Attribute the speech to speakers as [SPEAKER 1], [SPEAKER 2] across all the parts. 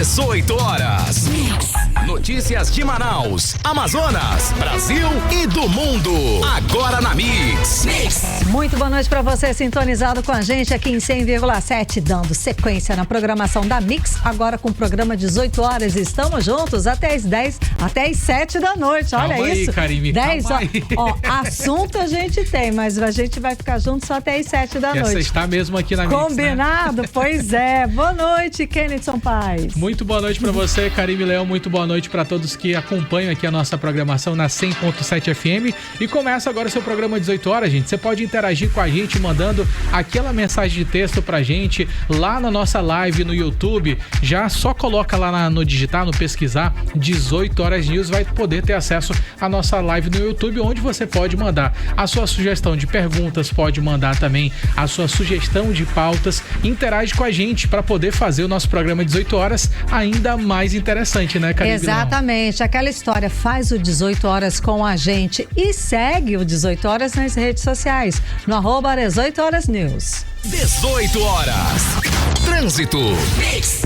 [SPEAKER 1] 18 horas. Notícias de Manaus, Amazonas, Brasil e do mundo. Agora na Mix.
[SPEAKER 2] Muito boa noite para você sintonizado com a gente aqui em 100,7, dando sequência na programação da Mix, agora com o programa 18 horas. Estamos juntos até as 10, até as 7 da noite. Olha
[SPEAKER 3] calma
[SPEAKER 2] isso.
[SPEAKER 3] Aí, Karime,
[SPEAKER 2] 10
[SPEAKER 3] calma
[SPEAKER 2] horas.
[SPEAKER 3] aí.
[SPEAKER 2] Ó, assunto a gente tem, mas a gente vai ficar junto só até as 7 da noite.
[SPEAKER 3] Você está mesmo aqui na Mix,
[SPEAKER 2] combinado? Né? Pois é. Boa noite, Kennedson Paz.
[SPEAKER 3] Muito boa noite para você, Karime Leão. Muito boa noite para todos que acompanham aqui a nossa programação na 100.7 FM. E começa agora o seu programa 18 horas, gente. Você pode interagir com a gente mandando aquela mensagem de texto pra gente lá na nossa live no YouTube. Já só coloca lá no digitar, no pesquisar 18 horas news, vai poder ter acesso à nossa live no YouTube, onde você pode mandar a sua sugestão de perguntas, pode mandar também a sua sugestão de pautas. Interage com a gente para poder fazer o nosso programa 18 horas ainda mais interessante, né, Karime?
[SPEAKER 2] Exatamente, aquela história, faz o 18 horas com a gente e segue o 18 horas nas redes sociais, no @18 horas news.
[SPEAKER 1] 18 horas. Trânsito.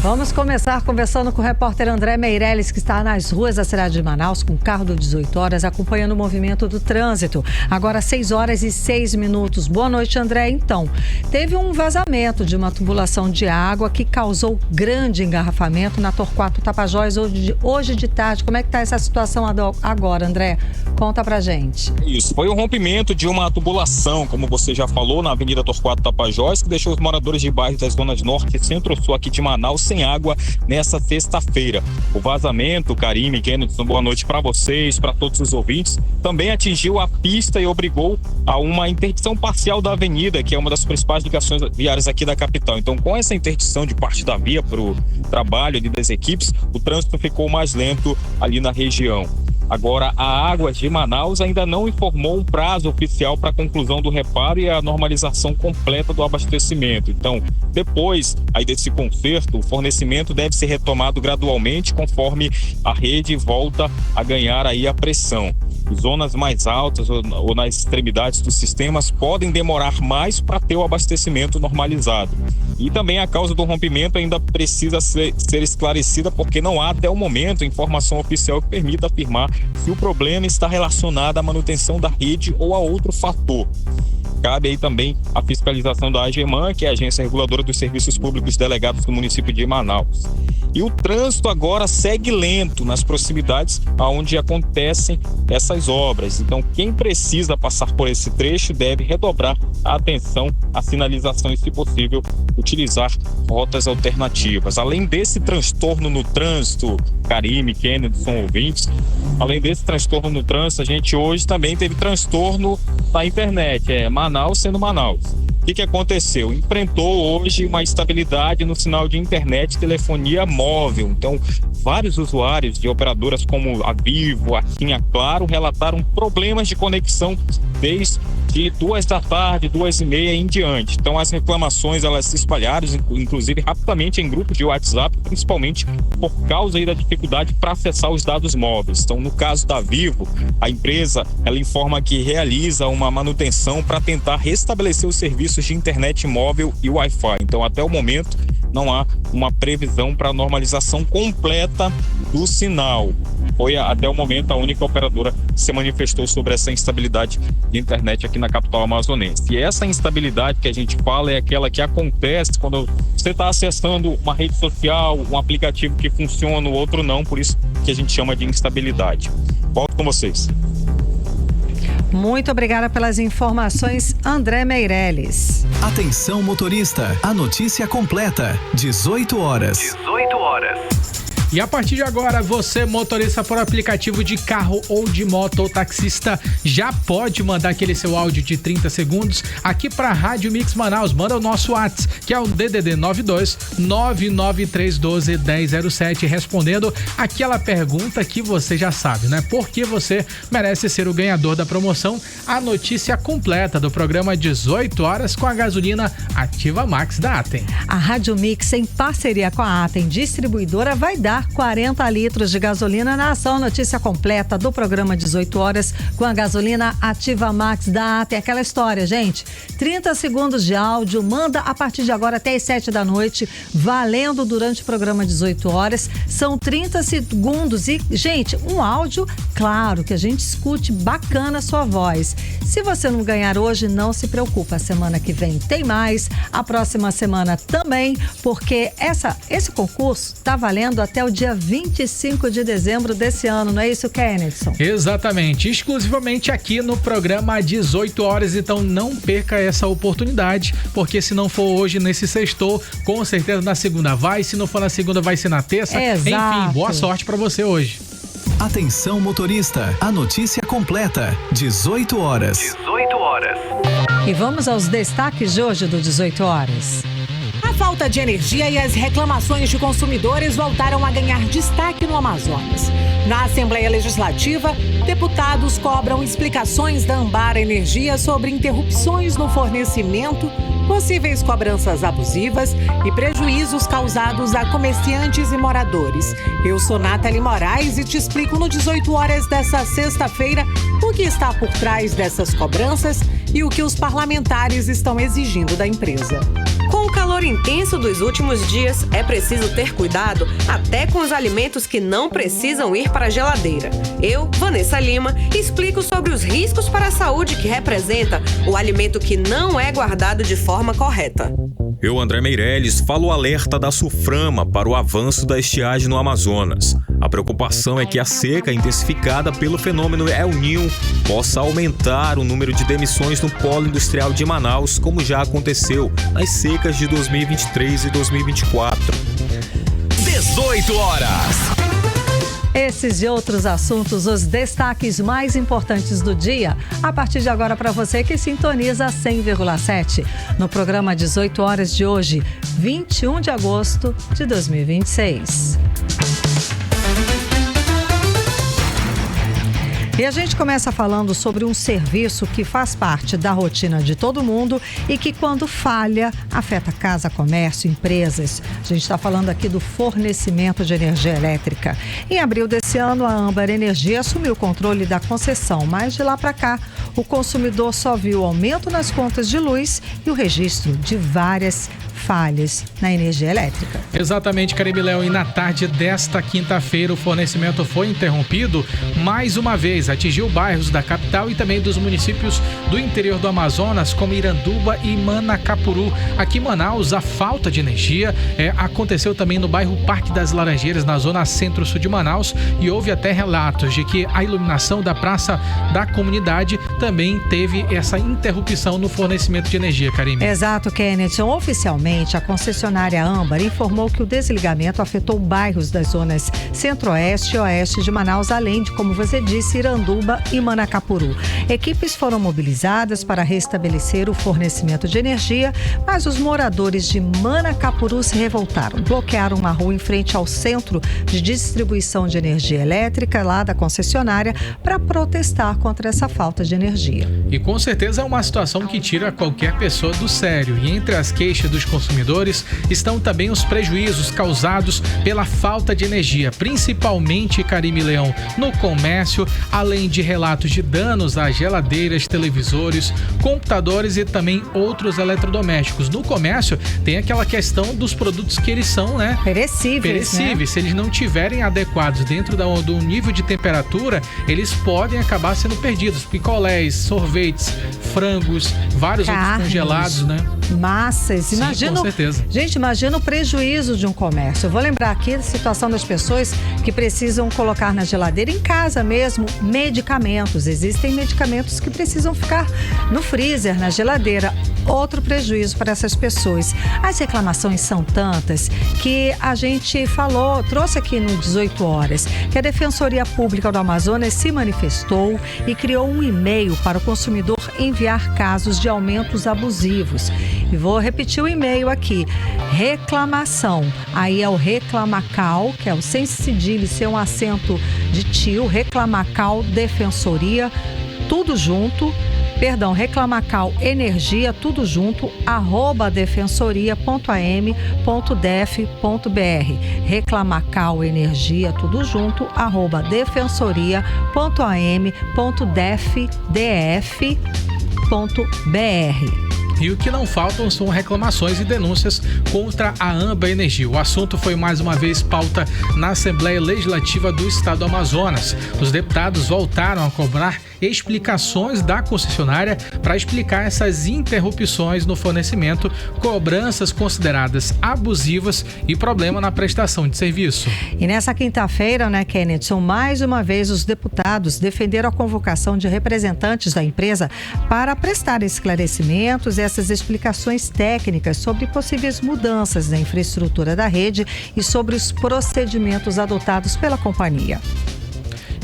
[SPEAKER 2] Vamos começar conversando com o repórter André Meirelles, que está nas ruas da cidade de Manaus com o carro do 18 horas, acompanhando o movimento do trânsito. Agora 6 horas e 6 minutos. Boa noite, André. Então, teve um vazamento de uma tubulação de água que causou grande engarrafamento na Torquato Tapajós hoje de tarde. Como é que está essa situação agora, André? Conta pra gente.
[SPEAKER 4] Isso, foi o rompimento de uma tubulação, como você já falou, na Avenida Torquato Tapajós, que deixou os moradores de bairros das zonas norte e centro-sul aqui de Manaus sem água nessa sexta-feira. O vazamento, Karime, Kennedy, boa noite para vocês, para todos os ouvintes, também atingiu a pista e obrigou a uma interdição parcial da avenida, que é uma das principais ligações viárias aqui da capital. Então, com essa interdição de parte da via para o trabalho ali das equipes, o trânsito ficou mais lento ali na região. Agora, a Águas de Manaus ainda não informou um prazo oficial para a conclusão do reparo e a normalização completa do abastecimento. Então, depois aí desse conserto, o fornecimento deve ser retomado gradualmente conforme a rede volta a ganhar aí a pressão. Zonas mais altas ou nas extremidades dos sistemas podem demorar mais para ter o abastecimento normalizado. E também a causa do rompimento ainda precisa ser esclarecida, porque não há até o momento informação oficial que permita afirmar se o problema está relacionado à manutenção da rede ou a outro fator. Cabe aí também a fiscalização da AGEMAN, que é a Agência Reguladora dos Serviços Públicos Delegados do município de Manaus. E o trânsito agora segue lento nas proximidades onde acontecem essas obras. Então, quem precisa passar por esse trecho deve redobrar a atenção à sinalização e, se possível, utilizar rotas alternativas. Além desse transtorno no trânsito, Karime, Kennedy, são ouvintes, além desse transtorno no trânsito, a gente hoje também teve transtorno na internet, Manaus sendo Manaus. O que aconteceu? Enfrentou hoje uma instabilidade no sinal de internet e telefonia móvel. Então, vários usuários de operadoras como a Vivo, a TIM, a Claro, relataram problemas de conexão desde 2 da tarde, 2h30 em diante. Então, as reclamações elas se espalharam, inclusive rapidamente em grupos de WhatsApp, principalmente por causa aí da dificuldade para acessar os dados móveis. Então, no caso da Vivo, a empresa ela informa que realiza uma manutenção para tentar restabelecer os serviços de internet móvel e Wi-Fi. Então, até o momento, não há uma previsão para a normalização completa do sinal. Foi até o momento a única operadora que se manifestou sobre essa instabilidade de internet aqui na capital amazonense. E essa instabilidade que a gente fala é aquela que acontece quando você está acessando uma rede social, um aplicativo que funciona, o outro não, por isso que a gente chama de instabilidade. Volto com vocês.
[SPEAKER 2] Muito obrigada pelas informações, André Meirelles.
[SPEAKER 1] Atenção, motorista, a notícia completa, 18 horas. 18 horas.
[SPEAKER 3] E a partir de agora, você, motorista por aplicativo de carro ou de moto ou taxista, já pode mandar aquele seu áudio de 30 segundos aqui para a Rádio Mix Manaus. Manda o nosso WhatsApp, que é o DDD 92 99312 1007, respondendo aquela pergunta que você já sabe, né? Por que você merece ser o ganhador da promoção? A notícia completa do programa 18 horas com a gasolina Ativa Max da Atem.
[SPEAKER 2] A Rádio Mix, em parceria com a Atem Distribuidora, vai dar economizar 40 litros de gasolina na ação Notícia Completa do programa 18 horas com a gasolina Ativa Max da AT. Aquela história, gente. 30 segundos de áudio, manda a partir de agora até as 7 da noite, valendo durante o programa 18 horas. São 30 segundos e, gente, um áudio, claro, que a gente escute bacana a sua voz. Se você não ganhar hoje, não se preocupa. A semana que vem tem mais, a próxima semana também, porque esse concurso está valendo até o dia 25 de dezembro desse ano, não é isso, Kennedson?
[SPEAKER 3] Exatamente, exclusivamente aqui no programa 18 horas, então não perca essa oportunidade, porque se não for hoje nesse sextou, com certeza na segunda vai, se não for na segunda vai ser na terça.
[SPEAKER 2] Exato.
[SPEAKER 3] Enfim, boa sorte para você hoje.
[SPEAKER 1] Atenção motorista, a notícia completa, 18 horas. 18 horas.
[SPEAKER 2] E vamos aos destaques de hoje do 18 horas.
[SPEAKER 5] A falta de energia e as reclamações de consumidores voltaram a ganhar destaque no Amazonas. Na Assembleia Legislativa, deputados cobram explicações da Ambara Energia sobre interrupções no fornecimento, possíveis cobranças abusivas e prejuízos causados a comerciantes e moradores. Eu sou Nathalie Moraes e te explico no 18 horas dessa sexta-feira o que está por trás dessas cobranças e o que os parlamentares estão exigindo da empresa.
[SPEAKER 6] Com o calor intenso dos últimos dias, é preciso ter cuidado até com os alimentos que não precisam ir para a geladeira. Eu, Vanessa Lima, explico sobre os riscos para a saúde que representa o alimento que não é guardado de forma correta.
[SPEAKER 4] Eu, André Meirelles, falo o alerta da SUFRAMA para o avanço da estiagem no Amazonas. A preocupação é que a seca intensificada pelo fenômeno El Niño possa aumentar o número de demissões no polo industrial de Manaus, como já aconteceu nas secas de 2023 e 2024.
[SPEAKER 1] 18 horas.
[SPEAKER 2] Esses e outros assuntos, os destaques mais importantes do dia, a partir de agora para você que sintoniza 100,7 no programa 18 horas de hoje, 21 de agosto de 2026. E a gente começa falando sobre um serviço que faz parte da rotina de todo mundo e que, quando falha, afeta casa, comércio, empresas. A gente está falando aqui do fornecimento de energia elétrica. Em abril desse ano, a Ambara Energia assumiu o controle da concessão, mas de lá para cá, o consumidor só viu aumento nas contas de luz e o registro de várias falhas na energia elétrica.
[SPEAKER 3] Exatamente, Caribe Léo, e na tarde desta quinta-feira o fornecimento foi interrompido mais uma vez, atingiu bairros da capital e também dos municípios do interior do Amazonas, como Iranduba e Manacapuru. Aqui em Manaus, a falta de energia aconteceu também no bairro Parque das Laranjeiras, na zona centro-sul de Manaus, e houve até relatos de que a iluminação da praça da comunidade também teve essa interrupção no fornecimento de energia, Karime.
[SPEAKER 2] Exato, Kennedy. Oficialmente, a concessionária Ambara informou que o desligamento afetou bairros das zonas centro-oeste e oeste de Manaus, além de, como você disse, Iranduba e Manacapuru. Equipes foram mobilizadas para restabelecer o fornecimento de energia, mas os moradores de Manacapuru se revoltaram. Bloquearam uma rua em frente ao centro de distribuição de energia elétrica lá da concessionária para protestar contra essa falta de energia.
[SPEAKER 3] E com certeza é uma situação que tira qualquer pessoa do sério. E entre as queixas dos consumidores estão também os prejuízos causados pela falta de energia, principalmente, Karime Leão, no comércio, além de relatos de danos a geladeiras, televisores, computadores e também outros eletrodomésticos. No comércio tem aquela questão dos produtos que eles são,
[SPEAKER 2] perecíveis.
[SPEAKER 3] Né? Se eles não tiverem adequados dentro do nível de temperatura, eles podem acabar sendo perdidos. Picolés, sorvetes, frangos, vários outros congelados, né?
[SPEAKER 2] Massas.
[SPEAKER 3] Sim, com certeza.
[SPEAKER 2] Gente, imagina o prejuízo de um comércio. Eu vou lembrar aqui da situação das pessoas que precisam colocar na geladeira, em casa mesmo, medicamentos. Existem medicamentos que precisam ficar no freezer, na geladeira. Outro prejuízo para essas pessoas. As reclamações são tantas que a gente trouxe aqui no 18 horas, que a Defensoria Pública do Amazonas se manifestou e criou um e-mail para o consumidor enviar casos de aumentos abusivos. E vou repetir o e-mail aqui: reclamação. Aí é o Reclamacal, que é o sem cedilha e sem um acento de tio, Reclamacal Defensoria, tudo junto, Reclamacal Energia, tudo junto, @defensoria.am.def.br. Reclamacal Energia, tudo junto, @defensoria.am.def.br.
[SPEAKER 3] E o que não faltam são reclamações e denúncias contra a Amba Energia. O assunto foi mais uma vez pauta na Assembleia Legislativa do Estado do Amazonas. Os deputados voltaram a cobrar explicações da concessionária para explicar essas interrupções no fornecimento, cobranças consideradas abusivas e problema na prestação de serviço.
[SPEAKER 2] E nessa quinta-feira, né, Kennedson, mais uma vez os deputados defenderam a convocação de representantes da empresa para prestar esclarecimentos e essas explicações técnicas sobre possíveis mudanças na infraestrutura da rede e sobre os procedimentos adotados pela companhia.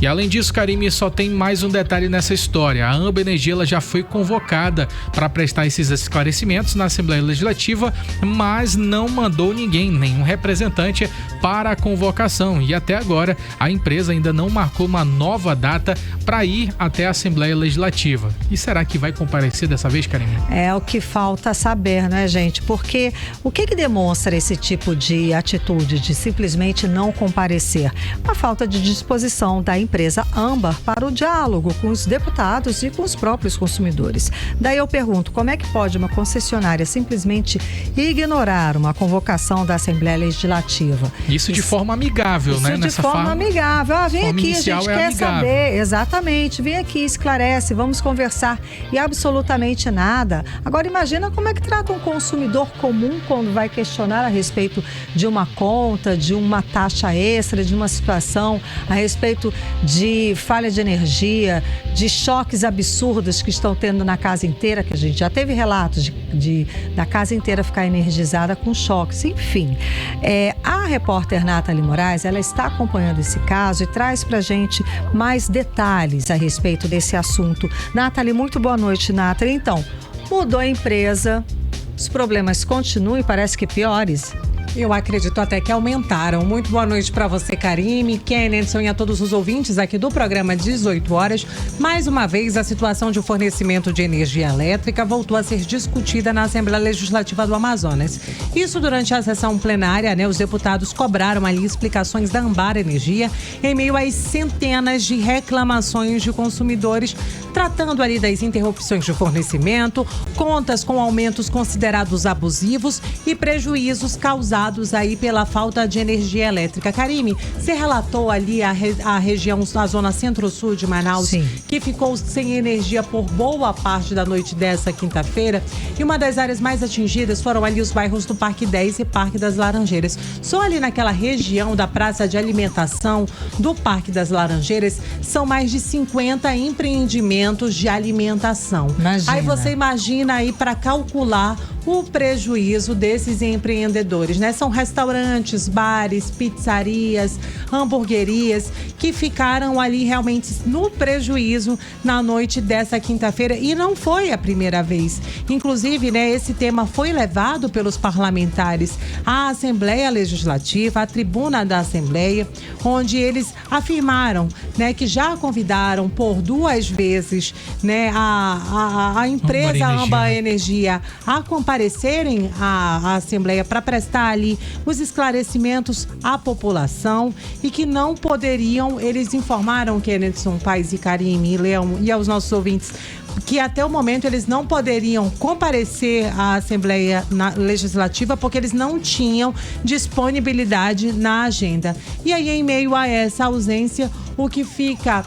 [SPEAKER 3] E além disso, Karime, só tem mais um detalhe nessa história. A Amba Energia ela já foi convocada para prestar esses esclarecimentos na Assembleia Legislativa, mas não mandou nenhum representante para a convocação. E até agora, a empresa ainda não marcou uma nova data para ir até a Assembleia Legislativa. E será que vai comparecer dessa vez, Karime?
[SPEAKER 2] É o que falta saber, né, gente? Porque o que demonstra esse tipo de atitude de simplesmente não comparecer? Uma falta de disposição da empresa Âmbar para o diálogo com os deputados e com os próprios consumidores. Daí eu pergunto, como é que pode uma concessionária simplesmente ignorar uma convocação da Assembleia Legislativa?
[SPEAKER 3] Isso de forma amigável, né?
[SPEAKER 2] De forma amigável. Vem aqui, a gente quer saber. Exatamente, vem aqui, esclarece, vamos conversar. E absolutamente nada. Agora imagina como é que trata um consumidor comum quando vai questionar a respeito de uma conta, de uma taxa extra, de uma situação, a respeito de falha de energia, de choques absurdos que estão tendo na casa inteira, que a gente já teve relatos da casa inteira ficar energizada com choques. Enfim, a repórter Nathalie Moraes, ela está acompanhando esse caso e traz pra gente mais detalhes a respeito desse assunto. Nathalie, muito boa noite, Nathalie. Então, mudou a empresa, os problemas continuam e parece que piores.
[SPEAKER 5] Eu acredito até que aumentaram. Muito boa noite para você, Karime, Kennedson e a todos os ouvintes aqui do programa 18 horas. Mais uma vez, a situação de fornecimento de energia elétrica voltou a ser discutida na Assembleia Legislativa do Amazonas. Isso durante a sessão plenária, né? Os deputados cobraram ali explicações da Âmbar Energia em meio às centenas de reclamações de consumidores, tratando ali das interrupções de fornecimento, contas com aumentos considerados abusivos e prejuízos causados aí pela falta de energia elétrica. Karime, você relatou ali a região, a zona centro-sul de Manaus, sim, que ficou sem energia por boa parte da noite dessa quinta-feira. E uma das áreas mais atingidas foram ali os bairros do Parque 10 e Parque das Laranjeiras. Só ali naquela região da praça de alimentação do Parque das Laranjeiras são mais de 50 empreendimentos de alimentação.
[SPEAKER 2] Imagina.
[SPEAKER 5] Aí você imagina aí para calcular o prejuízo desses empreendedores, né? São restaurantes, bares, pizzarias, hamburguerias que ficaram ali realmente no prejuízo na noite dessa quinta-feira e não foi a primeira vez. Inclusive, né, esse tema foi levado pelos parlamentares à Assembleia Legislativa, à tribuna da Assembleia, onde eles afirmaram, né, que já convidaram por 2 vezes, né, a empresa Âmbar Energia a comparecerem à Assembleia para prestar ali os esclarecimentos à população e que não poderiam, eles informaram, Kennedson, Paes e Karime, Leão e aos nossos ouvintes, que até o momento eles não poderiam comparecer à Assembleia Legislativa porque eles não tinham disponibilidade na agenda. E aí, em meio a essa ausência, o que fica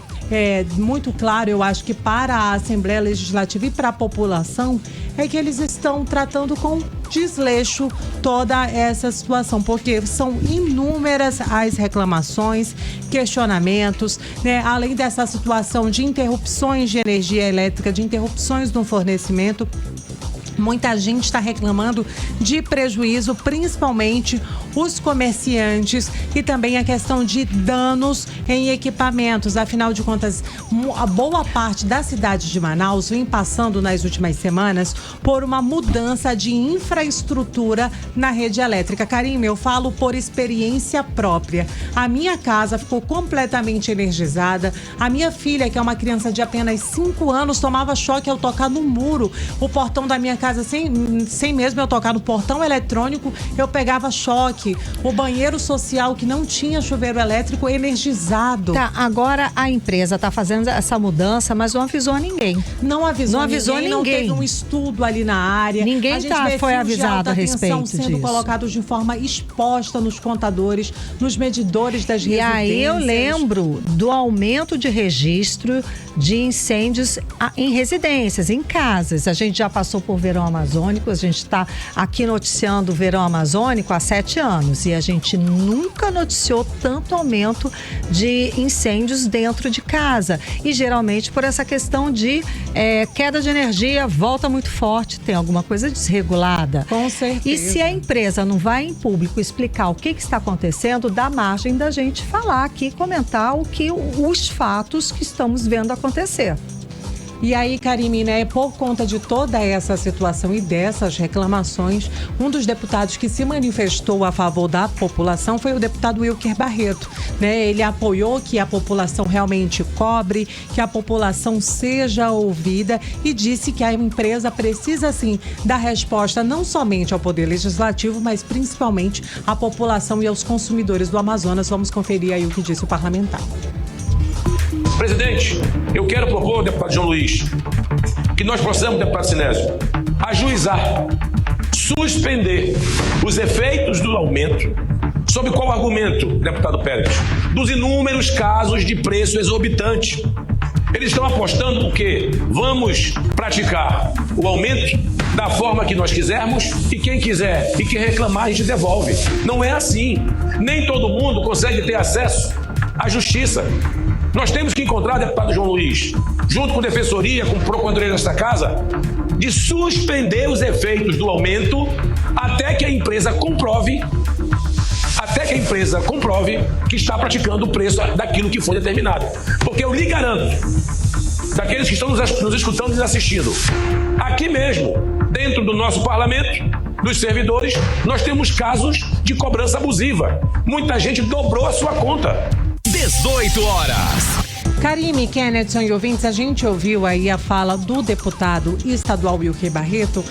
[SPEAKER 5] muito claro, eu acho que para a Assembleia Legislativa e para a população, é que eles estão tratando com desleixo toda essa situação, porque são inúmeras as reclamações, questionamentos, né? Além dessa situação de interrupções de energia elétrica, de interrupções no fornecimento, Muita gente está reclamando de prejuízo, principalmente os comerciantes, e também a questão de danos em equipamentos. Afinal de contas, a boa parte da cidade de Manaus vem passando nas últimas semanas por uma mudança de infraestrutura na rede elétrica. Karime, eu falo por experiência própria. A minha casa ficou completamente energizada. A minha filha, que é uma criança de apenas 5 anos, tomava choque ao tocar no muro. O portão da minha casa, sem mesmo eu tocar no portão eletrônico, eu pegava choque. O banheiro social, que não tinha chuveiro elétrico, energizado.
[SPEAKER 2] Tá, agora a empresa tá fazendo essa mudança, mas não avisou ninguém.
[SPEAKER 5] Não avisou ninguém. Não teve um estudo ali na área.
[SPEAKER 2] Ninguém foi avisado a respeito disso.
[SPEAKER 5] Sendo colocados de forma exposta nos contadores, nos medidores das residências.
[SPEAKER 2] E aí eu lembro do aumento de registro de incêndios em residências, em casas. A gente já passou por verão amazônico, a gente está aqui noticiando o verão amazônico há 7 anos e a gente nunca noticiou tanto aumento de incêndios dentro de casa. E geralmente por essa questão de queda de energia, volta muito forte, tem alguma coisa desregulada.
[SPEAKER 5] Com certeza.
[SPEAKER 2] E se a empresa não vai em público explicar o que está acontecendo, dá margem da gente falar aqui, comentar os fatos que estamos vendo acontecer.
[SPEAKER 5] E aí, Karime, por conta de toda essa situação e dessas reclamações, um dos deputados que se manifestou a favor da população foi o deputado Wilker Barreto. Ele apoiou que a população realmente cobre, que a população seja ouvida e disse que a empresa precisa, sim, dar resposta não somente ao Poder Legislativo, mas principalmente à população e aos consumidores do Amazonas. Vamos conferir aí o que disse o parlamentar.
[SPEAKER 7] Presidente, eu quero propor, deputado João Luiz, que nós possamos, deputado Sinésio, ajuizar, suspender os efeitos do aumento. Sob qual argumento, deputado Pérez? Dos inúmeros casos de preço exorbitante. Eles estão apostando porque vamos praticar o aumento da forma que nós quisermos e quem quiser e que reclamar a gente devolve. Não é assim. Nem todo mundo consegue ter acesso à justiça. Nós temos que encontrar, deputado João Luiz, junto com a Defensoria, com o Procuradoria desta casa, de suspender os efeitos do aumento até que a empresa comprove que está praticando o preço daquilo que foi determinado. Porque eu lhe garanto, daqueles que estão nos escutando e nos assistindo, aqui mesmo, dentro do nosso parlamento, dos servidores, nós temos casos de cobrança abusiva. Muita gente dobrou a sua conta.
[SPEAKER 1] 18 horas.
[SPEAKER 5] Karime, Kennedson e ouvintes, a gente ouviu aí a fala do deputado estadual Wilker Barreto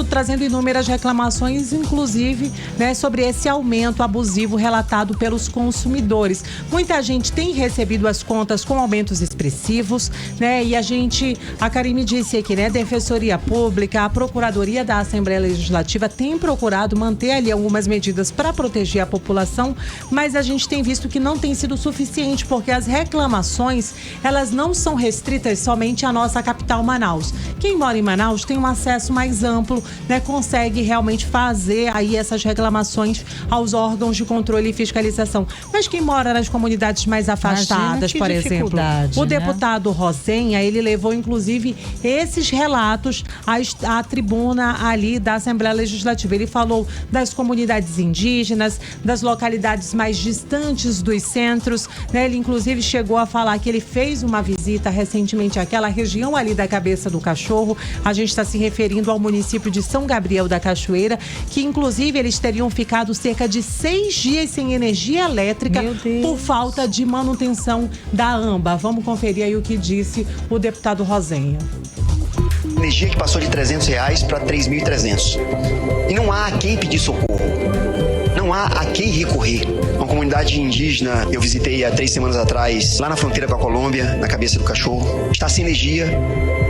[SPEAKER 5] trazendo inúmeras reclamações, inclusive, sobre esse aumento abusivo relatado pelos consumidores. Muita gente tem recebido as contas com aumentos expressivos, e a Karime disse aqui, Defensoria Pública, a Procuradoria da Assembleia Legislativa tem procurado manter ali algumas medidas para proteger a população, mas a gente tem visto que não tem sido suficiente, porque as reclamações, elas não são restritas somente à nossa capital, Manaus. Quem mora em Manaus tem um acesso mais amplo, consegue realmente fazer aí essas reclamações aos órgãos de controle e fiscalização. Mas quem mora nas comunidades mais afastadas, por exemplo, o deputado Rosenha, ele levou inclusive esses relatos à tribuna ali da Assembleia Legislativa. Ele falou das comunidades indígenas, das localidades mais distantes dos centros, Ele inclusive chegou a falar que ele fez uma visita recentemente àquela região ali da Cabeça do Cachorro. A gente está se referindo ao município de São Gabriel da Cachoeira, que inclusive eles teriam ficado cerca de 6 dias sem energia elétrica por falta de manutenção da AMBA. Vamos conferir aí o que disse o deputado Rosenha.
[SPEAKER 8] Energia que passou de R$300 para 3.300. E não há a quem pedir socorro. Não há a quem recorrer. Uma comunidade indígena, eu visitei há 3 semanas atrás, lá na fronteira com a Colômbia, na Cabeça do Cachorro, está sem energia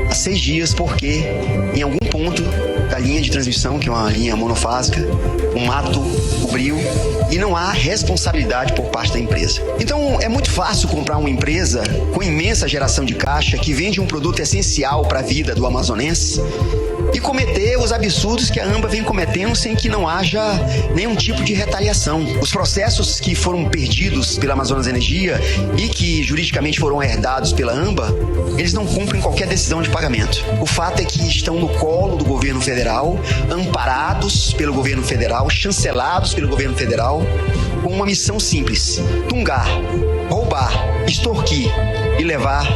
[SPEAKER 8] há 6 dias porque em algum ponto da linha de transmissão, que é uma linha monofásica, um mato cobriu e não há responsabilidade por parte da empresa. Então é muito fácil comprar uma empresa com imensa geração de caixa que vende um produto essencial para a vida do amazonense e cometer os absurdos que a ANBA vem cometendo sem que não haja nenhum tipo de retaliação. Os processos que foram perdidos pela Amazonas Energia e que juridicamente foram herdados pela ANBA, eles não cumprem qualquer decisão de pagamento. O fato é que estão no colo do governo federal, amparados pelo governo federal, chancelados pelo governo federal, com uma missão simples: tungar, roubar, extorquir e levar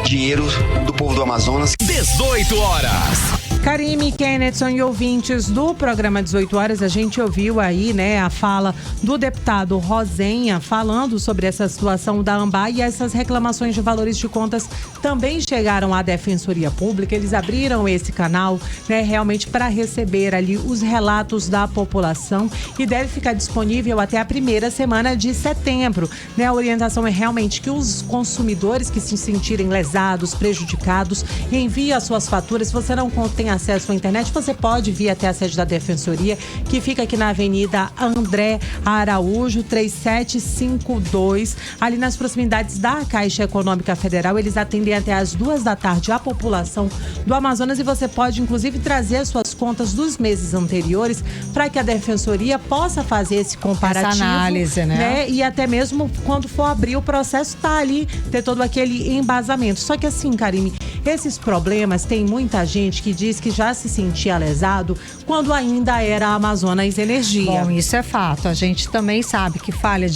[SPEAKER 8] dinheiro do povo do Amazonas.
[SPEAKER 1] 18 horas.
[SPEAKER 5] Karime, Kennethson e ouvintes do programa 18 horas, a gente ouviu aí, né, a fala do deputado Rosenha falando sobre essa situação da ANBA, e essas reclamações de valores de contas também chegaram à Defensoria Pública. Eles abriram esse canal, né, realmente para receber ali os relatos da população, e deve ficar disponível até a primeira semana de setembro, né? A orientação é realmente que os consumidores que se sentirem lesados, prejudicados, enviem as suas faturas. Se você não tem acesso à internet, você pode vir até a sede da Defensoria, que fica aqui na Avenida André Araújo, 3752, ali nas proximidades da Caixa Econômica Federal. Eles atendem até às 14h a população do Amazonas, e você pode, inclusive, trazer as suas contas dos meses anteriores para que a Defensoria possa fazer esse comparativo.
[SPEAKER 2] Essa análise, né?
[SPEAKER 5] E até mesmo quando for abrir o processo, tá ali, ter todo aquele embasamento. Só que assim, Karime, esses problemas, tem muita gente que diz que já se sentia lesado quando ainda era a Amazonas Energia.
[SPEAKER 2] Bom, isso é fato. A gente também sabe que falha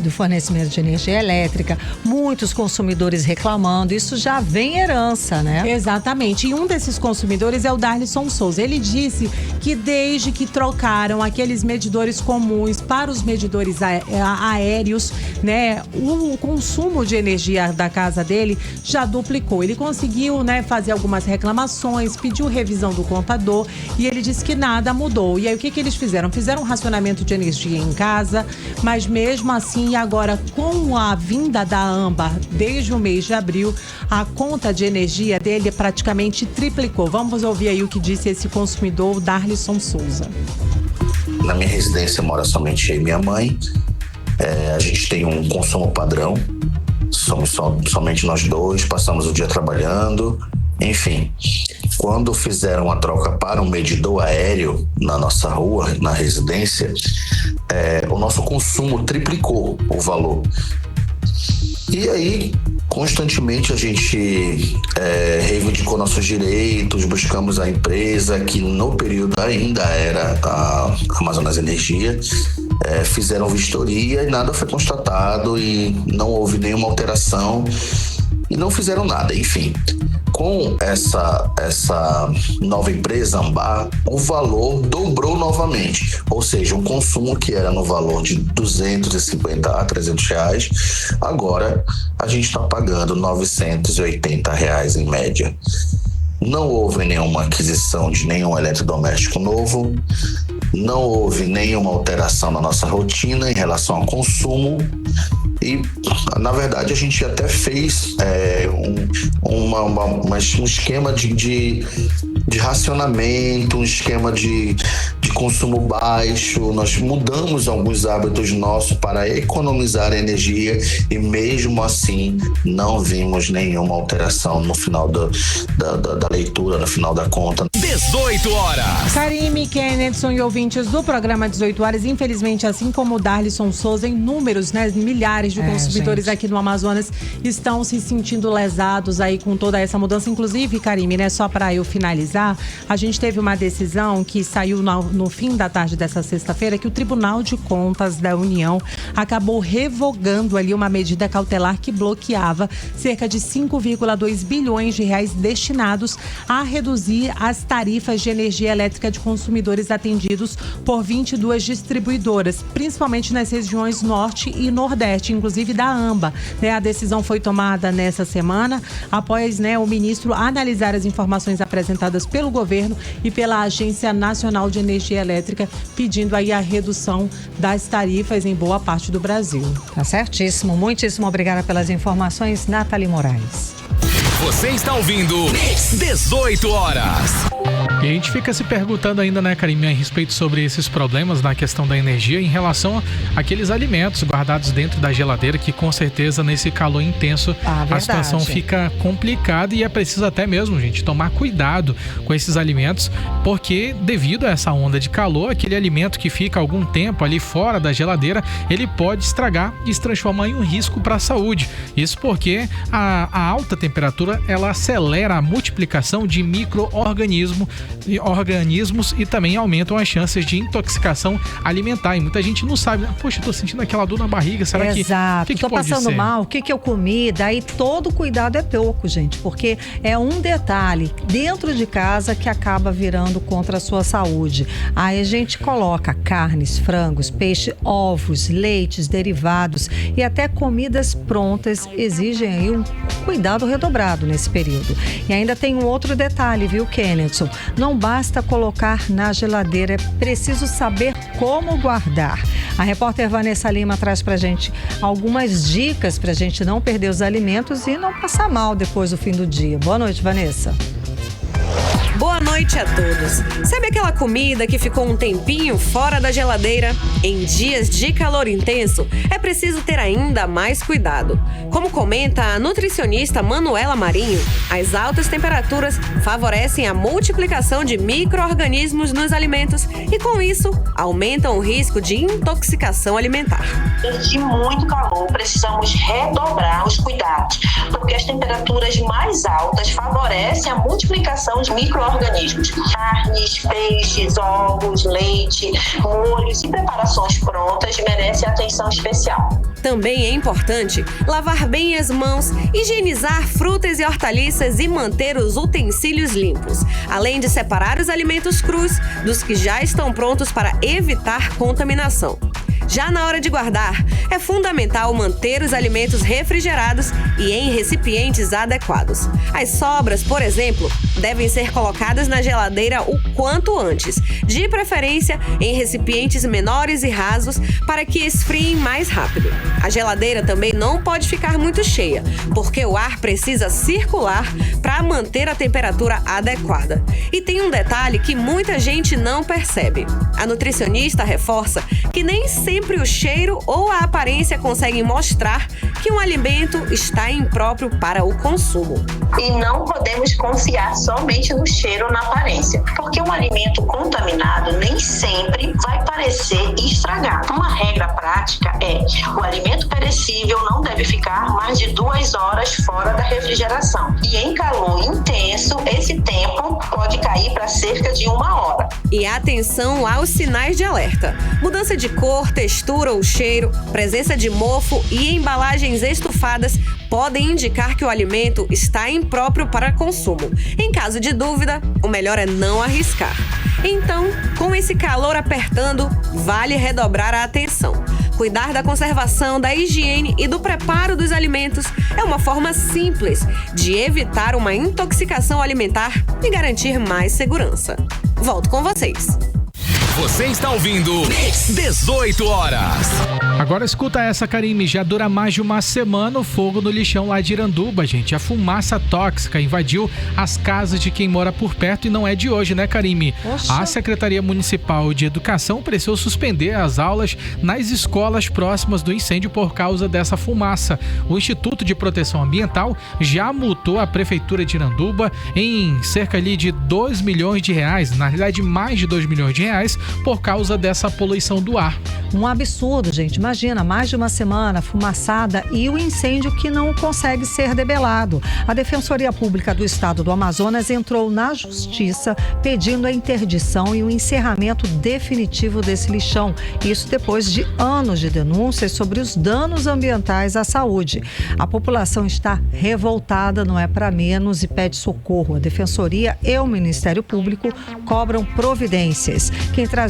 [SPEAKER 2] do fornecimento de energia elétrica, muitos consumidores reclamando, isso já vem herança, né?
[SPEAKER 5] Exatamente. E um desses consumidores é o Darlison Souza. Ele disse que desde que trocaram aqueles medidores comuns para os medidores aéreos, né, o consumo de energia da casa dele já duplicou. Ele conseguiu, né, fazer algumas reclamações, pediu revisão do contador, e ele disse que nada mudou. E aí o que eles fizeram? Fizeram um racionamento de energia em casa, mas mesmo assim, agora com a vinda da ANBA desde o mês de abril, a conta de energia dele praticamente triplicou. Vamos ouvir aí o que disse esse consumidor, Darlison Souza.
[SPEAKER 9] Na minha residência mora somente eu e minha mãe. A gente tem um consumo padrão, somos somente nós dois, passamos o dia trabalhando, enfim. Quando fizeram a troca para um medidor aéreo na nossa rua, na residência, o nosso consumo triplicou o valor. E aí, constantemente a gente reivindicou nossos direitos, buscamos a empresa, que no período ainda era a Amazonas Energia, fizeram vistoria e nada foi constatado e não houve nenhuma alteração e não fizeram nada, enfim. Com essa nova empresa, ANBA, o valor dobrou novamente. Ou seja, um consumo que era no valor de R$250 a R$300, agora a gente está pagando R$980 em média. Não houve nenhuma aquisição de nenhum eletrodoméstico novo, não houve nenhuma alteração na nossa rotina em relação ao consumo. E, na verdade, a gente até fez um esquema de racionamento, um esquema de consumo baixo. Nós mudamos alguns hábitos nossos para economizar energia e, mesmo assim, não vimos nenhuma alteração no final da leitura, no final da conta.
[SPEAKER 1] 18 horas.
[SPEAKER 5] Karime, Kennethson e ouvintes do programa 18 horas, infelizmente, assim como o Darlison Souza, inúmeros, né, milhares de consumidores aqui no Amazonas estão se sentindo lesados aí com toda essa mudança. Inclusive, Karime, né, só para eu finalizar, a gente teve uma decisão que saiu no fim da tarde dessa sexta-feira, que o Tribunal de Contas da União acabou revogando ali uma medida cautelar que bloqueava cerca de 5,2 bilhões de reais destinados a reduzir as tarifas de energia elétrica de consumidores atendidos por 22 distribuidoras, principalmente nas regiões Norte e Nordeste, inclusive da ANBA. A decisão foi tomada nessa semana após, o ministro analisar as informações apresentadas pelo governo e pela Agência Nacional de Energia Elétrica, pedindo aí a redução das tarifas em boa parte do Brasil.
[SPEAKER 2] Tá certíssimo. Muitíssimo obrigada pelas informações, Nathalie Moraes.
[SPEAKER 1] Você está ouvindo 18 horas.
[SPEAKER 3] E a gente fica se perguntando ainda, né, Karime, a respeito sobre esses problemas na questão da energia em relação àqueles alimentos guardados dentro da geladeira, que com certeza nesse calor intenso a situação fica complicada e é preciso até mesmo, gente, tomar cuidado com esses alimentos, porque devido a essa onda de calor, aquele alimento que fica algum tempo ali fora da geladeira, ele pode estragar e se transformar em um risco para a saúde. Isso porque a alta temperatura, ela acelera a multiplicação de micro-organismos e também aumentam as chances de intoxicação alimentar. E muita gente não sabe, né? Poxa, eu tô sentindo aquela dor na barriga, será que...
[SPEAKER 2] Exato, tô passando mal, o que eu comi? Daí todo cuidado é pouco, gente, porque é um detalhe dentro de casa que acaba virando contra a sua saúde. Aí a gente coloca carnes, frangos, peixe, ovos, leites, derivados e até comidas prontas exigem aí um cuidado redobrado nesse período. E ainda tem um outro detalhe, viu, Kennethson? Não basta colocar na geladeira, é preciso saber como guardar. A repórter Vanessa Lima traz pra gente algumas dicas pra gente não perder os alimentos e não passar mal depois do fim do dia. Boa noite, Vanessa.
[SPEAKER 6] Boa noite a todos. Sabe aquela comida que ficou um tempinho fora da geladeira? Em dias de calor intenso, é preciso ter ainda mais cuidado. Como comenta a nutricionista Manuela Marinho, as altas temperaturas favorecem a multiplicação de micro-organismos nos alimentos e, com isso, aumentam o risco de intoxicação alimentar.
[SPEAKER 10] De muito calor, precisamos redobrar os cuidados, porque as temperaturas mais altas favorecem a multiplicação de micro-organismos. Carnes, peixes, ovos, leite, molhos e preparações prontas merecem atenção especial.
[SPEAKER 6] Também é importante lavar bem as mãos, higienizar frutas e hortaliças e manter os utensílios limpos, além de separar os alimentos crus dos que já estão prontos para evitar contaminação. Já na hora de guardar, é fundamental manter os alimentos refrigerados e em recipientes adequados. As sobras, por exemplo, devem ser colocadas na geladeira o quanto antes, de preferência em recipientes menores e rasos para que esfriem mais rápido. A geladeira também não pode ficar muito cheia, porque o ar precisa circular para manter a temperatura adequada. E tem um detalhe que muita gente não percebe. A nutricionista reforça que nem sempre o cheiro ou a aparência conseguem mostrar que um alimento está impróprio para o consumo.
[SPEAKER 10] E não podemos confiar somente no cheiro ou na aparência, porque um alimento contaminado nem sempre vai parecer estragado. Uma regra prática é: o alimento perecível não deve ficar mais de 2 horas fora da refrigeração. E em calor intenso, esse tempo pode cair para cerca de 1 hora.
[SPEAKER 6] E atenção aos sinais de alerta: mudança de cor, textura ou cheiro, presença de mofo e embalagens estufadas podem indicar que o alimento está impróprio para consumo. Em caso de dúvida, o melhor é não arriscar. Então, com esse calor apertando, vale redobrar a atenção. Cuidar da conservação, da higiene e do preparo dos alimentos é uma forma simples de evitar uma intoxicação alimentar e garantir mais segurança. Volto com vocês.
[SPEAKER 1] Você está ouvindo 18 horas.
[SPEAKER 3] Agora escuta essa, Karime. Já dura mais de uma semana o fogo no lixão lá de Iranduba, gente. A fumaça tóxica invadiu as casas de quem mora por perto e não é de hoje, né, Karime? Oxa. A Secretaria Municipal de Educação precisou suspender as aulas nas escolas próximas do incêndio por causa dessa fumaça. O Instituto de Proteção Ambiental já multou a Prefeitura de Iranduba em cerca ali de 2 milhões de reais, na realidade mais de 2 milhões de reais, por causa dessa poluição do ar.
[SPEAKER 2] Um absurdo, gente. Imagina, mais de uma semana fumaçada e o incêndio que não consegue ser debelado. A Defensoria Pública do Estado do Amazonas entrou na Justiça pedindo a interdição e o encerramento definitivo desse lixão. Isso depois de anos de denúncias sobre os danos ambientais à saúde. A população está revoltada, não é para menos, e pede socorro. A Defensoria e o Ministério Público cobram providências. Quem traz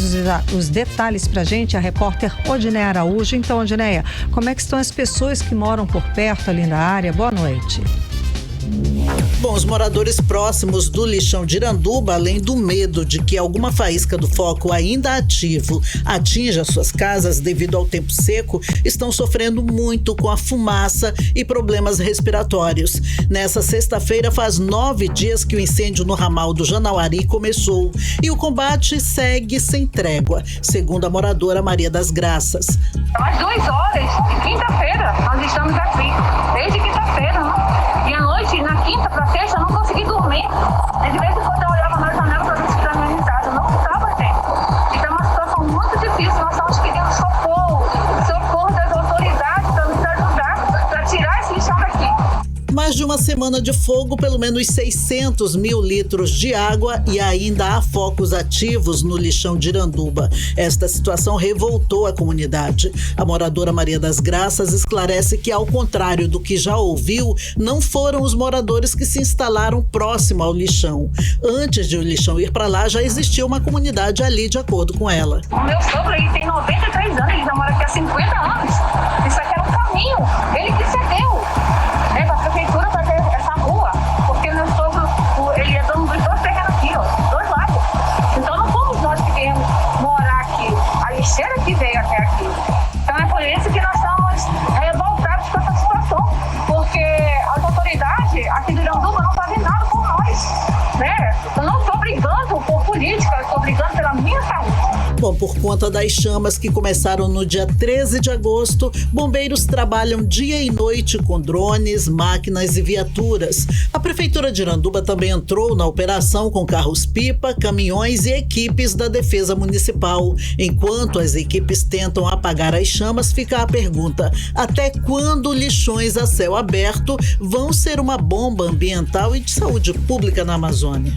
[SPEAKER 2] os detalhes pra gente é a repórter Odineia Araújo. Então, Odineia, como é que estão as pessoas que moram por perto ali na área? Boa noite.
[SPEAKER 11] Bom, os moradores próximos do lixão de Iranduba, além do medo de que alguma faísca do foco ainda ativo atinja suas casas devido ao tempo seco, estão sofrendo muito com a fumaça e problemas respiratórios. Nessa sexta-feira faz 9 dias que o incêndio no ramal do Janauari começou e o combate segue sem trégua, segundo a moradora Maria das Graças.
[SPEAKER 12] Às 2 horas de quinta-feira, nós estamos aqui, desde quinta-feira, né? E à noite, na quinta para sexta, eu não consegui dormir. De vez em quando eu olhava na janela para ver se estava organizado. Eu não estava tendo. Então é uma situação muito difícil. Nós estamos pedindo socorro das autoridades para nos ajudar, para tirar esse lixão daqui.
[SPEAKER 11] Mais de uma semana de fogo, pelo menos 600 mil litros de água e ainda há focos ativos no lixão de Iranduba. Esta situação revoltou a comunidade. A moradora Maria das Graças esclarece que, ao contrário do que já ouviu, não foram os moradores que se instalaram próximo ao lixão. Antes de o lixão ir para lá, já existia uma comunidade ali, de acordo com ela.
[SPEAKER 12] O meu sogro aí tem 93 anos, ele já mora aqui há 50 anos. Isso aqui era um caminho. Ele que cedeu. Para a prefeitura fazer essa rua, porque meu sogro, ele é dono dos 2 terrenos aqui, ó, 2 lados. Então não fomos nós que viemos morar aqui, a lixeira que veio até aqui. Então é por isso que nós estamos revoltados com essa situação, porque as autoridades aqui do Iranduba não fazem nada por nós, né? Eu não estou brigando por política, eu estou brigando pela minha saúde.
[SPEAKER 11] Bom, por conta das chamas que começaram no dia 13 de agosto, bombeiros trabalham dia e noite com drones, máquinas e viaturas. A Prefeitura de Iranduba também entrou na operação com carros-pipa, caminhões e equipes da Defesa Municipal. Enquanto as equipes tentam apagar as chamas, fica a pergunta: até quando lixões a céu aberto vão ser uma bomba ambiental e de saúde pública na Amazônia?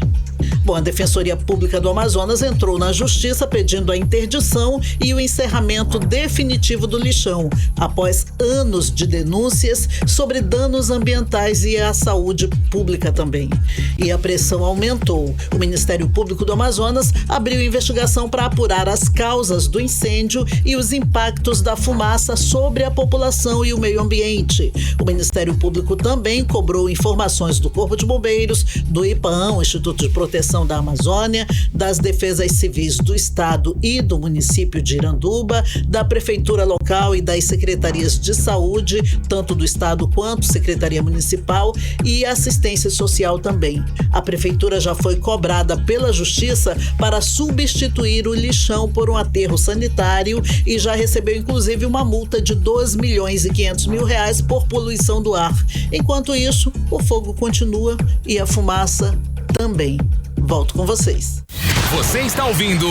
[SPEAKER 11] Bom, a Defensoria Pública do Amazonas entrou na Justiça pedindo a interdição e o encerramento definitivo do lixão, após anos de denúncias sobre danos ambientais e à saúde pública também. E a pressão aumentou. O Ministério Público do Amazonas abriu investigação para apurar as causas do incêndio e os impactos da fumaça sobre a população e o meio ambiente. O Ministério Público também cobrou informações do Corpo de Bombeiros, do IPAAM, o Instituto de Proteção da Amazônia, das Defesas Civis do Estado e do município de Iranduba, da Prefeitura Local e das Secretarias de Saúde, tanto do Estado quanto Secretaria Municipal, e Assistência Social também. A Prefeitura já foi cobrada pela Justiça para substituir o lixão por um aterro sanitário e já recebeu inclusive uma multa de R$2.500.000 por poluição do ar. Enquanto isso, o fogo continua e a fumaça também. Volto com vocês.
[SPEAKER 1] Você está ouvindo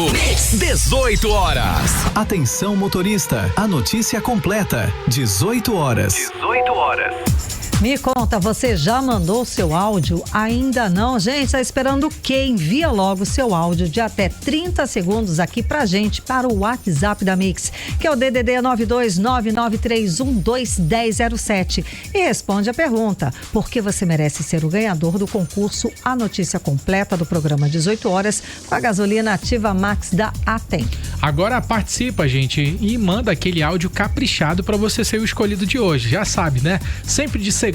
[SPEAKER 1] 18 horas.
[SPEAKER 13] Atenção, motorista. A notícia completa. 18 horas. 18 horas.
[SPEAKER 2] Me conta, você já mandou seu áudio? Ainda não? Gente, está esperando o quê? Envia logo seu áudio de até 30 segundos aqui pra gente, para o WhatsApp da Mix, que é o DDD 92993121007. E responde a pergunta: por que você merece ser o ganhador do concurso A Notícia Completa do programa 18 horas com a gasolina Ativa Max da Atem?
[SPEAKER 3] Agora participa, gente, e manda aquele áudio caprichado para você ser o escolhido de hoje. Já sabe, né? Sempre de segunda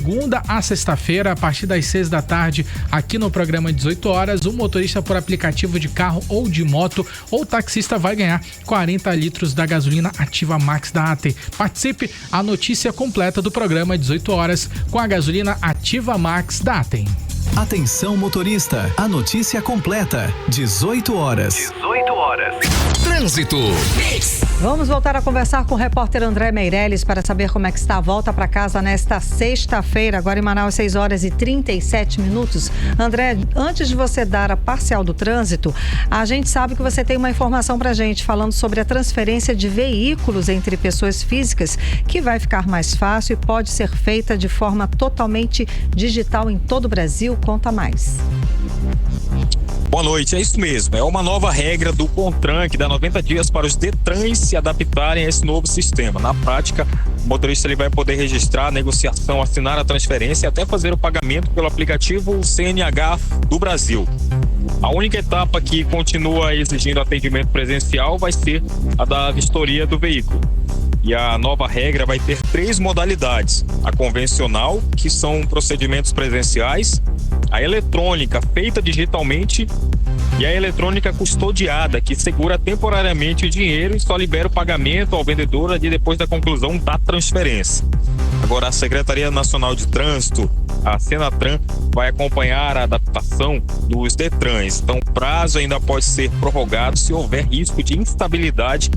[SPEAKER 3] a sexta-feira, a partir das 6 da tarde, aqui no programa 18 horas, o motorista por aplicativo de carro ou de moto ou taxista vai ganhar 40 litros da gasolina Ativa Max da AT. Participe, a notícia completa do programa 18 horas com a gasolina Ativa Max da AT.
[SPEAKER 13] Atenção, motorista, a notícia completa, 18 horas. 18 horas.
[SPEAKER 1] Trânsito.
[SPEAKER 2] Vamos voltar a conversar com o repórter André Meirelles para saber como é que está a volta para casa nesta sexta-feira, agora em Manaus, 6 horas e 37 minutos. André, antes de você dar a parcial do trânsito, a gente sabe que você tem uma informação para a gente falando sobre a transferência de veículos entre pessoas físicas, que vai ficar mais fácil e pode ser feita de forma totalmente digital em todo o Brasil. Conta mais.
[SPEAKER 4] Boa noite, é isso mesmo. É uma nova regra do CONTRAN que dá 90 dias para os Detrans se adaptarem a esse novo sistema. Na prática, o motorista ele vai poder registrar a negociação, assinar a transferência e até fazer o pagamento pelo aplicativo CNH do Brasil. A única etapa que continua exigindo atendimento presencial vai ser a da vistoria do veículo. E a nova regra vai ter 3 modalidades: a convencional, que são procedimentos presenciais, a eletrônica, feita digitalmente, e a eletrônica custodiada, que segura temporariamente o dinheiro e só libera o pagamento ao vendedor ali depois da conclusão da transferência. Agora, a Secretaria Nacional de Trânsito, a Senatran, vai acompanhar a adaptação dos Detrans. Então, o prazo ainda pode ser prorrogado se houver risco de instabilidade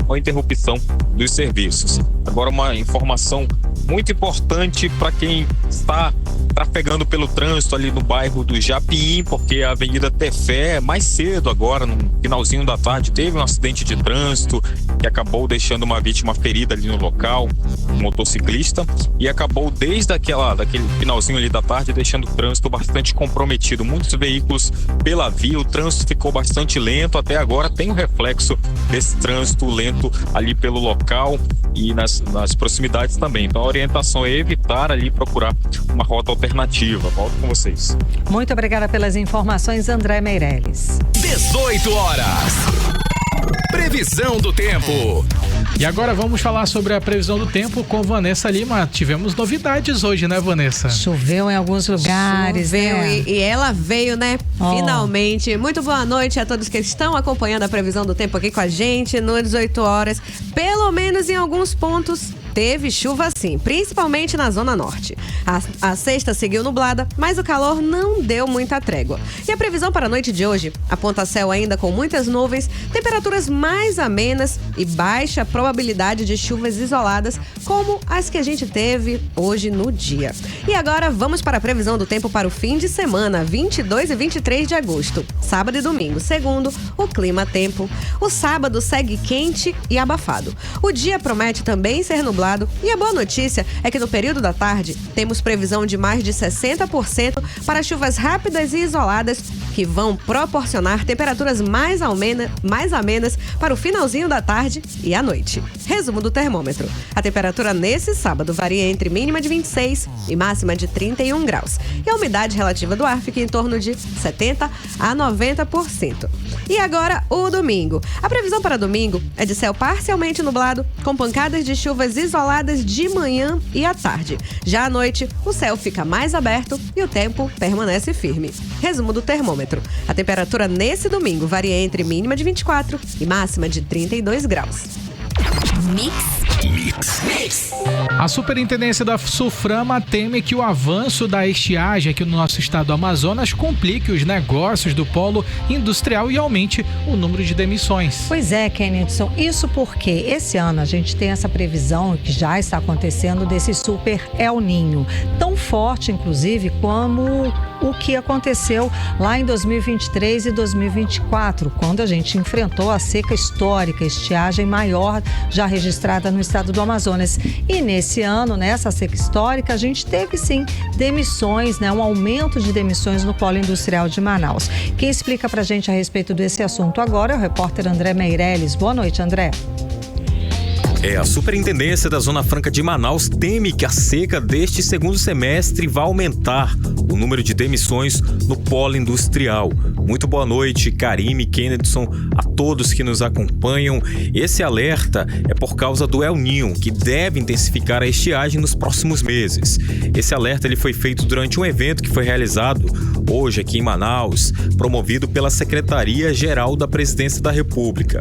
[SPEAKER 4] ou interrupção dos serviços. Agora, uma informação muito importante para quem está trafegando pelo trânsito ali no bairro do Japim, porque a Avenida Tefé, mais cedo agora, no finalzinho da tarde, teve um acidente de trânsito que acabou deixando uma vítima ferida ali no local, um motociclista, e acabou daquele finalzinho ali da tarde deixando o trânsito bastante comprometido. Muitos veículos pela via, o trânsito ficou bastante lento, até agora tem um reflexo desse trânsito lento ali pelo local e nas proximidades também. Então a orientação é evitar ali, procurar uma rota alternativa. Volto com vocês.
[SPEAKER 2] Muito obrigada pelas informações, André Meirelles.
[SPEAKER 1] 18 horas. Previsão do tempo.
[SPEAKER 3] E agora vamos falar sobre a previsão do tempo com Vanessa Lima. Tivemos novidades hoje, né, Vanessa?
[SPEAKER 2] Choveu em alguns lugares.
[SPEAKER 6] Choveu,
[SPEAKER 2] né?
[SPEAKER 6] E ela veio, né? Finalmente. Muito boa noite a todos que estão acompanhando a previsão do tempo aqui com a gente no 18 horas. Pelo menos em alguns pontos teve chuva sim, principalmente na Zona Norte. A sexta seguiu nublada, mas o calor não deu muita trégua. E a previsão para a noite de hoje aponta céu ainda com muitas nuvens, temperaturas mais amenas e baixa probabilidade de chuvas isoladas, como as que a gente teve hoje no dia. E agora vamos para a previsão do tempo para o fim de semana, 22 e 23 de agosto, sábado e domingo. Segundo o Clima Tempo, o sábado segue quente e abafado. O dia promete também ser nublado, e a boa notícia é que no período da tarde temos previsão de mais de 60% para chuvas rápidas e isoladas que vão proporcionar temperaturas mais amenas para o finalzinho da tarde e à noite. Resumo do termômetro. A temperatura nesse sábado varia entre mínima de 26 e máxima de 31 graus. E a umidade relativa do ar fica em torno de 70% a 90%. E agora o domingo. A previsão para domingo é de céu parcialmente nublado, com pancadas de chuvas isoladas de manhã e à tarde. Já à noite, o céu fica mais aberto e o tempo permanece firme. Resumo do termômetro. A temperatura nesse domingo varia entre mínima de 24 e máxima de 32 graus.
[SPEAKER 1] Mix.
[SPEAKER 3] A Superintendência da SUFRAMA teme que o avanço da estiagem aqui no nosso estado do Amazonas complique os negócios do polo industrial e aumente o número de demissões.
[SPEAKER 2] Pois é, Kennedson, isso porque esse ano a gente tem essa previsão que já está acontecendo desse super El Niño, tão forte inclusive como o que aconteceu lá em 2023 e 2024, quando a gente enfrentou a seca histórica, estiagem maior já registrada no estado do Amazonas. E nesse ano, nessa seca histórica, a gente teve sim demissões, né? Um aumento de demissões no polo industrial de Manaus. Quem explica pra gente a respeito desse assunto agora é o repórter André Meirelles. Boa noite, André.
[SPEAKER 14] A Superintendência da Zona Franca de Manaus teme que a seca deste segundo semestre vai aumentar o número de demissões no polo industrial. Muito boa noite, Karime, Kennedson, a todos que nos acompanham. Esse alerta é por causa do El Niño, que deve intensificar a estiagem nos próximos meses. Esse alerta ele foi feito durante um evento que foi realizado hoje aqui em Manaus, promovido pela Secretaria-Geral da Presidência da República.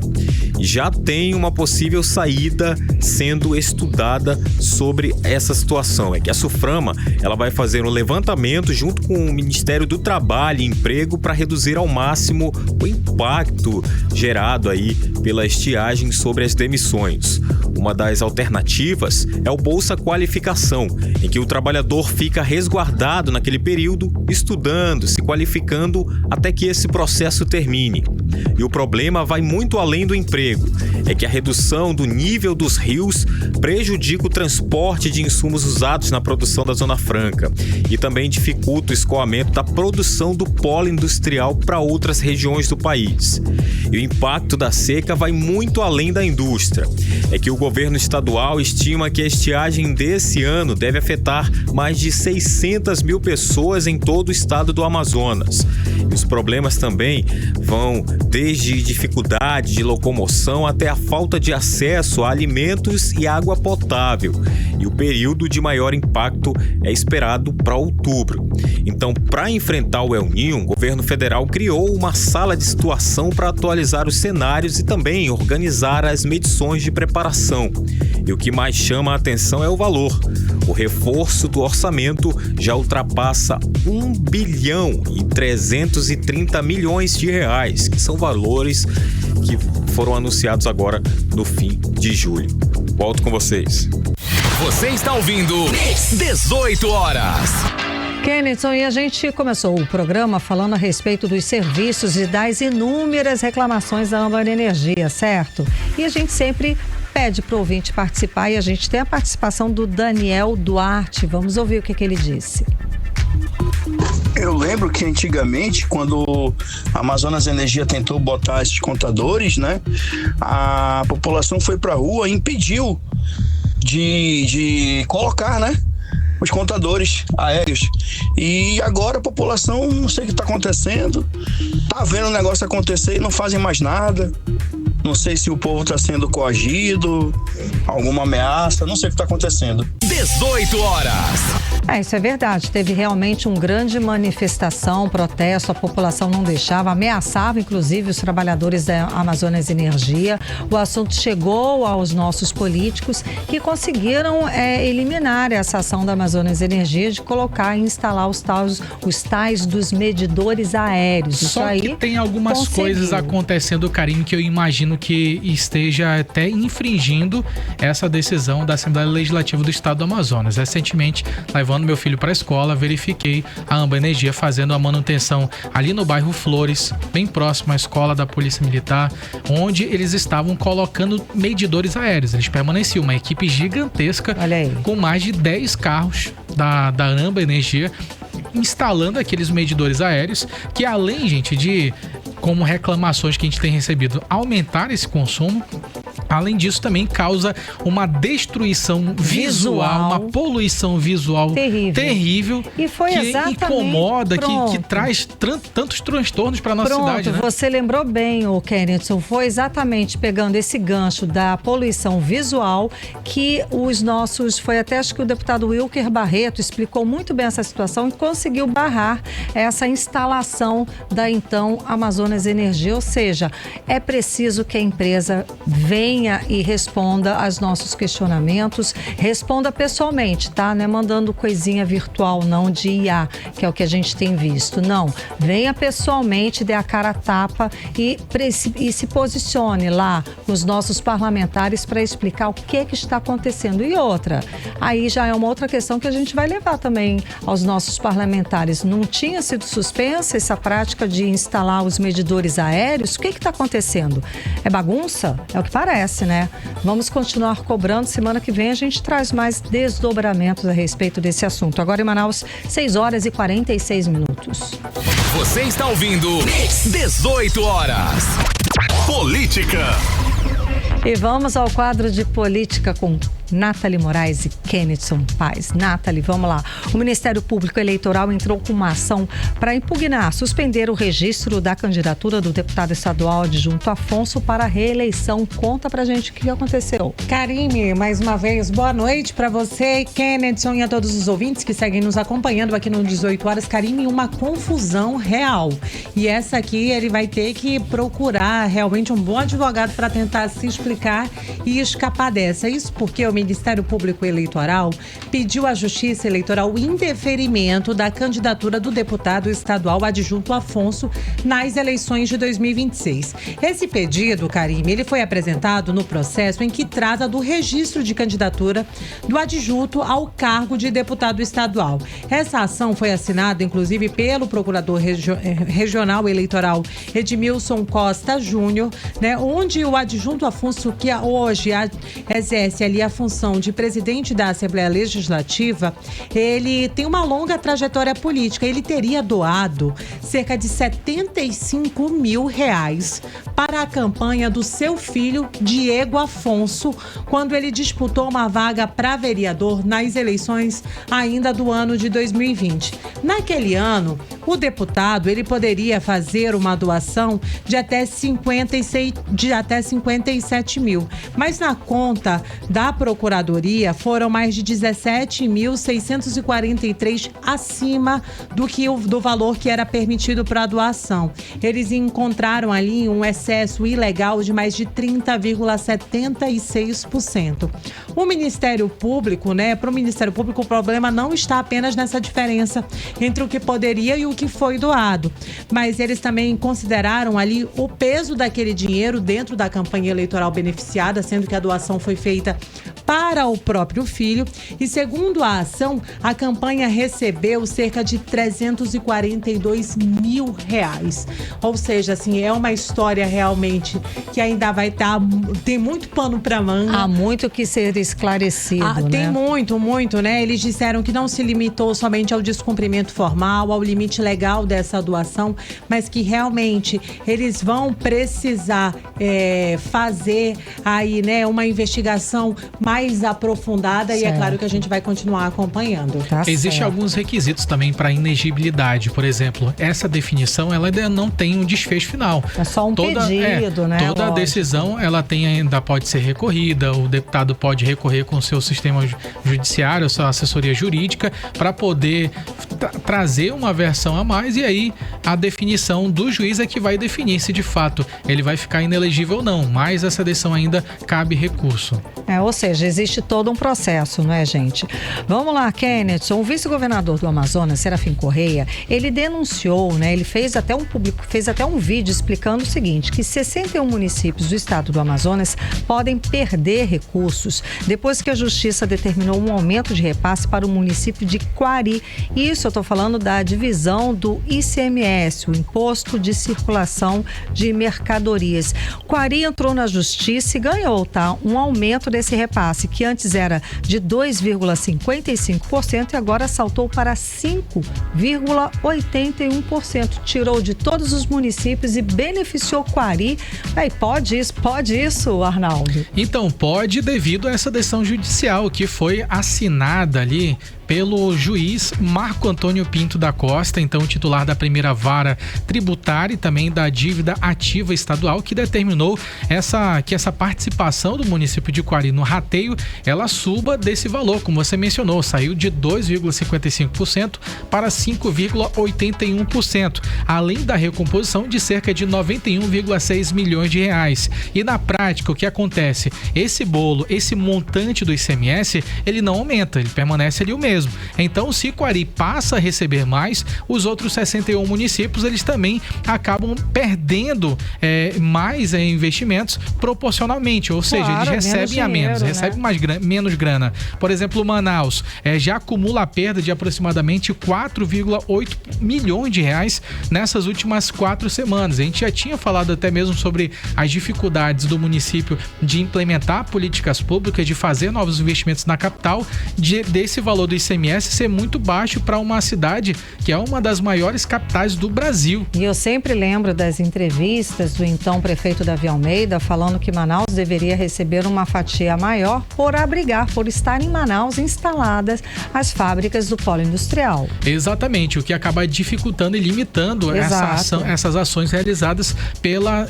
[SPEAKER 14] Já tem uma possível saída sendo estudada sobre essa situação. É que a SUFRAMA ela vai fazer um levantamento junto com o Ministério do Trabalho e Emprego para reduzir ao máximo o impacto gerado aí pela estiagem sobre as demissões. Uma das alternativas é o Bolsa Qualificação, em que o trabalhador fica resguardado naquele período, estudando, se qualificando até que esse processo termine. E o problema vai muito além do emprego. É que a redução do nível dos rios prejudica o transporte de insumos usados na produção da Zona Franca e também dificulta o escoamento da produção do polo industrial para outras regiões do país. E o impacto da seca vai muito além da indústria. É que o governo estadual estima que a estiagem desse ano deve afetar mais de 600 mil pessoas em todo o estado do Amazonas. E os problemas também vão desde dificuldade de locomoção até a falta de acesso a alimentos e água potável. E o período de maior impacto é esperado para outubro. Então, para enfrentar o El Niño, o governo federal criou uma sala de situação para atualizar os cenários e também organizar as medições de preparação. E o que mais chama a atenção é o valor. O reforço do orçamento já ultrapassa 1,330 bilhão de reais, que são valores que foram anunciados agora no fim de julho. Volto com vocês.
[SPEAKER 1] Você está ouvindo 18 horas.
[SPEAKER 2] Kennethson, e a gente começou o programa falando a respeito dos serviços e das inúmeras reclamações da Âmbar Energia, certo? E a gente sempre pede para o ouvinte participar e a gente tem a participação do Daniel Duarte. Vamos ouvir o que ele disse.
[SPEAKER 15] Eu lembro que antigamente, quando a Amazonas Energia tentou botar esses contadores, né, a população foi para a rua e impediu de colocar, né, os contadores aéreos. E agora a população, não sei o que está acontecendo, tá vendo o negócio acontecer e não fazem mais nada. Não sei se o povo está sendo coagido, alguma ameaça, não sei o que está acontecendo.
[SPEAKER 1] 18 horas.
[SPEAKER 2] Isso é verdade. Teve realmente uma grande manifestação, protesto, a população não deixava, ameaçava inclusive os trabalhadores da Amazonas Energia. O assunto chegou aos nossos políticos que conseguiram eliminar essa ação da Amazonas Energia de colocar e instalar os tais dos medidores aéreos.
[SPEAKER 3] Só que tem algumas coisas acontecendo, Karine, que eu imagino que esteja até infringindo essa decisão da Assembleia Legislativa do Estado do Amazonas. Recentemente, levando meu filho para a escola, verifiquei a Âmbar Energia fazendo a manutenção ali no bairro Flores, bem próximo à escola da Polícia Militar, onde eles estavam colocando medidores aéreos. Eles permaneciam, uma equipe gigantesca, com mais de 10 carros da Âmbar Energia, instalando aqueles medidores aéreos, que além, gente, de, como reclamações que a gente tem recebido, aumentar esse consumo, além disso também causa uma destruição visual, uma poluição visual terrível
[SPEAKER 2] e foi
[SPEAKER 3] que
[SPEAKER 2] exatamente,
[SPEAKER 3] incomoda, que traz tantos transtornos para nossa cidade, né?
[SPEAKER 2] Você lembrou bem, o Kennethson, foi exatamente pegando esse gancho da poluição visual que foi até acho que o deputado Wilker Barreto explicou muito bem essa situação e conseguiu barrar essa instalação da então Amazonas Energia, ou seja, é preciso que a empresa venha e responda aos nossos questionamentos, responda pessoalmente, tá? Não é mandando coisinha virtual, não, de IA, que é o que a gente tem visto. Não, venha pessoalmente, dê a cara a tapa e se posicione lá com os nossos parlamentares para explicar o que está acontecendo. E outra, aí já é uma outra questão que a gente vai levar também aos nossos parlamentares. Não tinha sido suspensa essa prática de instalar os medidores aéreos? O que está acontecendo? É bagunça? É o que parece, né? Vamos continuar cobrando. Semana que vem a gente traz mais desdobramentos a respeito desse assunto. Agora em Manaus, 6 horas e 46 minutos.
[SPEAKER 1] Você está ouvindo 18 horas. Política.
[SPEAKER 2] E vamos ao quadro de política com Nathalie Moraes e Kennethson Paz. Nathalie, vamos lá. O Ministério Público Eleitoral entrou com uma ação para impugnar, suspender o registro da candidatura do deputado estadual adjunto Afonso para a reeleição. Conta pra gente o que aconteceu.
[SPEAKER 5] Karine, mais uma vez, boa noite para você, Kennethson, e a todos os ouvintes que seguem nos acompanhando aqui no 18 horas. Karine, uma confusão real. E essa aqui ele vai ter que procurar realmente um bom advogado para tentar se explicar e escapar dessa. Isso porque o Ministério Público Eleitoral pediu à Justiça Eleitoral o indeferimento da candidatura do deputado estadual adjunto Afonso nas eleições de 2026. Esse pedido, Karine, ele foi apresentado no processo em que trata do registro de candidatura do adjunto ao cargo de deputado estadual. Essa ação foi assinada, inclusive, pelo procurador regional eleitoral Edmilson Costa Júnior, né, onde o adjunto Afonso, que hoje exerce ali a função função de presidente da Assembleia Legislativa, ele tem uma longa trajetória política. Ele teria doado cerca de R$75 mil para a campanha do seu filho, Diego Afonso, quando ele disputou uma vaga para vereador nas eleições ainda do ano de 2020. Naquele ano, o deputado ele poderia fazer uma doação de até 57 mil, mas na conta da Procuradoria foram mais de 17.643 acima do valor que era permitido para a doação. Eles encontraram ali um excesso ilegal de mais de 30,76%. O Ministério Público, para o Ministério Público, o problema não está apenas nessa diferença entre o que poderia e o que foi doado, mas eles também consideraram ali o peso daquele dinheiro dentro da campanha eleitoral beneficiada, sendo que a doação foi feita para o próprio filho, e segundo a ação, a campanha recebeu cerca de R$342 mil. Ou seja, assim, é uma história realmente que ainda vai tem muito pano para manga.
[SPEAKER 2] Há muito que ser esclarecido, né?
[SPEAKER 5] Tem muito, né? Eles disseram que não se limitou somente ao descumprimento formal, ao limite legal dessa doação, mas que realmente eles vão precisar fazer aí, uma investigação mais aprofundada, certo. E é claro que a gente vai continuar acompanhando.
[SPEAKER 3] Existem alguns requisitos também para inegibilidade. Por exemplo, essa definição ela ainda não tem um desfecho final.
[SPEAKER 2] É só um pedido, né?
[SPEAKER 3] Toda a decisão ela ainda pode ser recorrida, o deputado pode recorrer com o seu sistema judiciário, sua assessoria jurídica, para poder trazer uma versão a mais, e aí a definição do juiz é que vai definir se de fato ele vai ficar inelegível ou não, mas essa decisão ainda cabe recurso.
[SPEAKER 2] Ou seja, existe todo um processo, não é, gente? Vamos lá, Kenneth, o vice-governador do Amazonas, Serafim Correia, ele denunciou, ele fez até um vídeo explicando o seguinte, que 61 municípios do estado do Amazonas podem perder recursos depois que a justiça determinou um aumento de repasse para o município de Quari. Isso eu estou falando da divisão do ICMS, o Imposto de Circulação de Mercadorias. Quari entrou na justiça e ganhou, um aumento desse repasse, que antes era de 2,55% e agora saltou para 5,81%. Tirou de todos os municípios e beneficiou Quari. Pode isso, Arnaldo?
[SPEAKER 3] Então, pode, devido a essa decisão judicial que foi assinada ali pelo juiz Marco Antônio Pinto da Costa, então titular da primeira vara tributária e também da dívida ativa estadual, que determinou que essa participação do município de Quari no rateio, ela suba desse valor, como você mencionou, saiu de 2,55% para 5,81%, além da recomposição de cerca de 91,6 milhões de reais. E na prática, o que acontece? Esse bolo, esse montante do ICMS, ele não aumenta, ele permanece ali o mesmo. Então, se Quari passa a receber mais, os outros 61 municípios, eles também acabam perdendo mais investimentos proporcionalmente, ou seja, eles recebem a menos, recebem menos grana. Por exemplo, Manaus já acumula a perda de aproximadamente 4,8 milhões de reais nessas últimas 4 semanas. A gente já tinha falado até mesmo sobre as dificuldades do município de implementar políticas públicas, de fazer novos investimentos na capital, desse valor do ICMS ser muito baixo para uma cidade que é uma das maiores capitais do Brasil.
[SPEAKER 2] E eu sempre lembro das entrevistas do então prefeito Davi Almeida falando que Manaus deveria receber uma fatia maior por estar em Manaus instaladas as fábricas do polo industrial.
[SPEAKER 3] Exatamente, o que acaba dificultando e limitando essas ações realizadas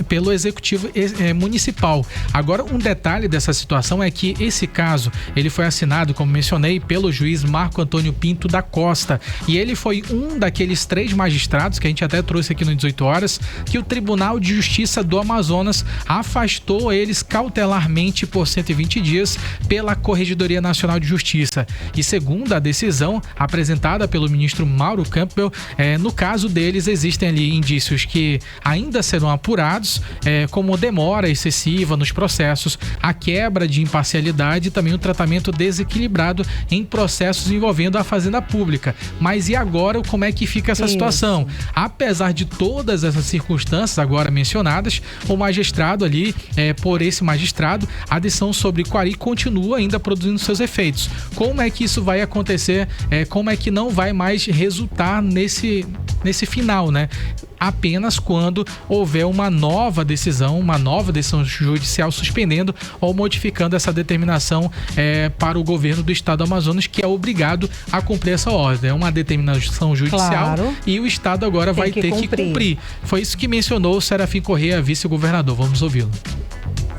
[SPEAKER 3] pelo executivo municipal. Agora, um detalhe dessa situação é que esse caso, ele foi assinado, como mencionei, pelo juiz Marco Antônio Pinto da Costa, e ele foi um daqueles 3 magistrados que a gente até trouxe aqui no 18 horas, que o Tribunal de Justiça do Amazonas afastou eles cautelarmente por 120 dias pela Corregedoria Nacional de Justiça. E segundo a decisão apresentada pelo ministro Mauro Campbell, no caso deles existem ali indícios que ainda serão apurados, como demora excessiva nos processos, a quebra de imparcialidade e também o tratamento desequilibrado em processos envolvendo a Fazenda Pública. Mas e agora, como é que fica essa situação? Apesar de todas essas circunstâncias agora mencionadas, o magistrado ali, por esse magistrado, a decisão sobre Quari continua ainda produzindo seus efeitos. Como é que isso vai acontecer? Como é que não vai mais resultar nesse final, né? Apenas quando houver uma nova decisão judicial suspendendo ou modificando essa determinação para o governo do estado do Amazonas, que é obrigado a cumprir essa ordem. É uma determinação judicial, claro, e o estado agora vai ter que cumprir. Foi isso que mencionou o Serafim Corrêa, vice-governador. Vamos ouvi-lo.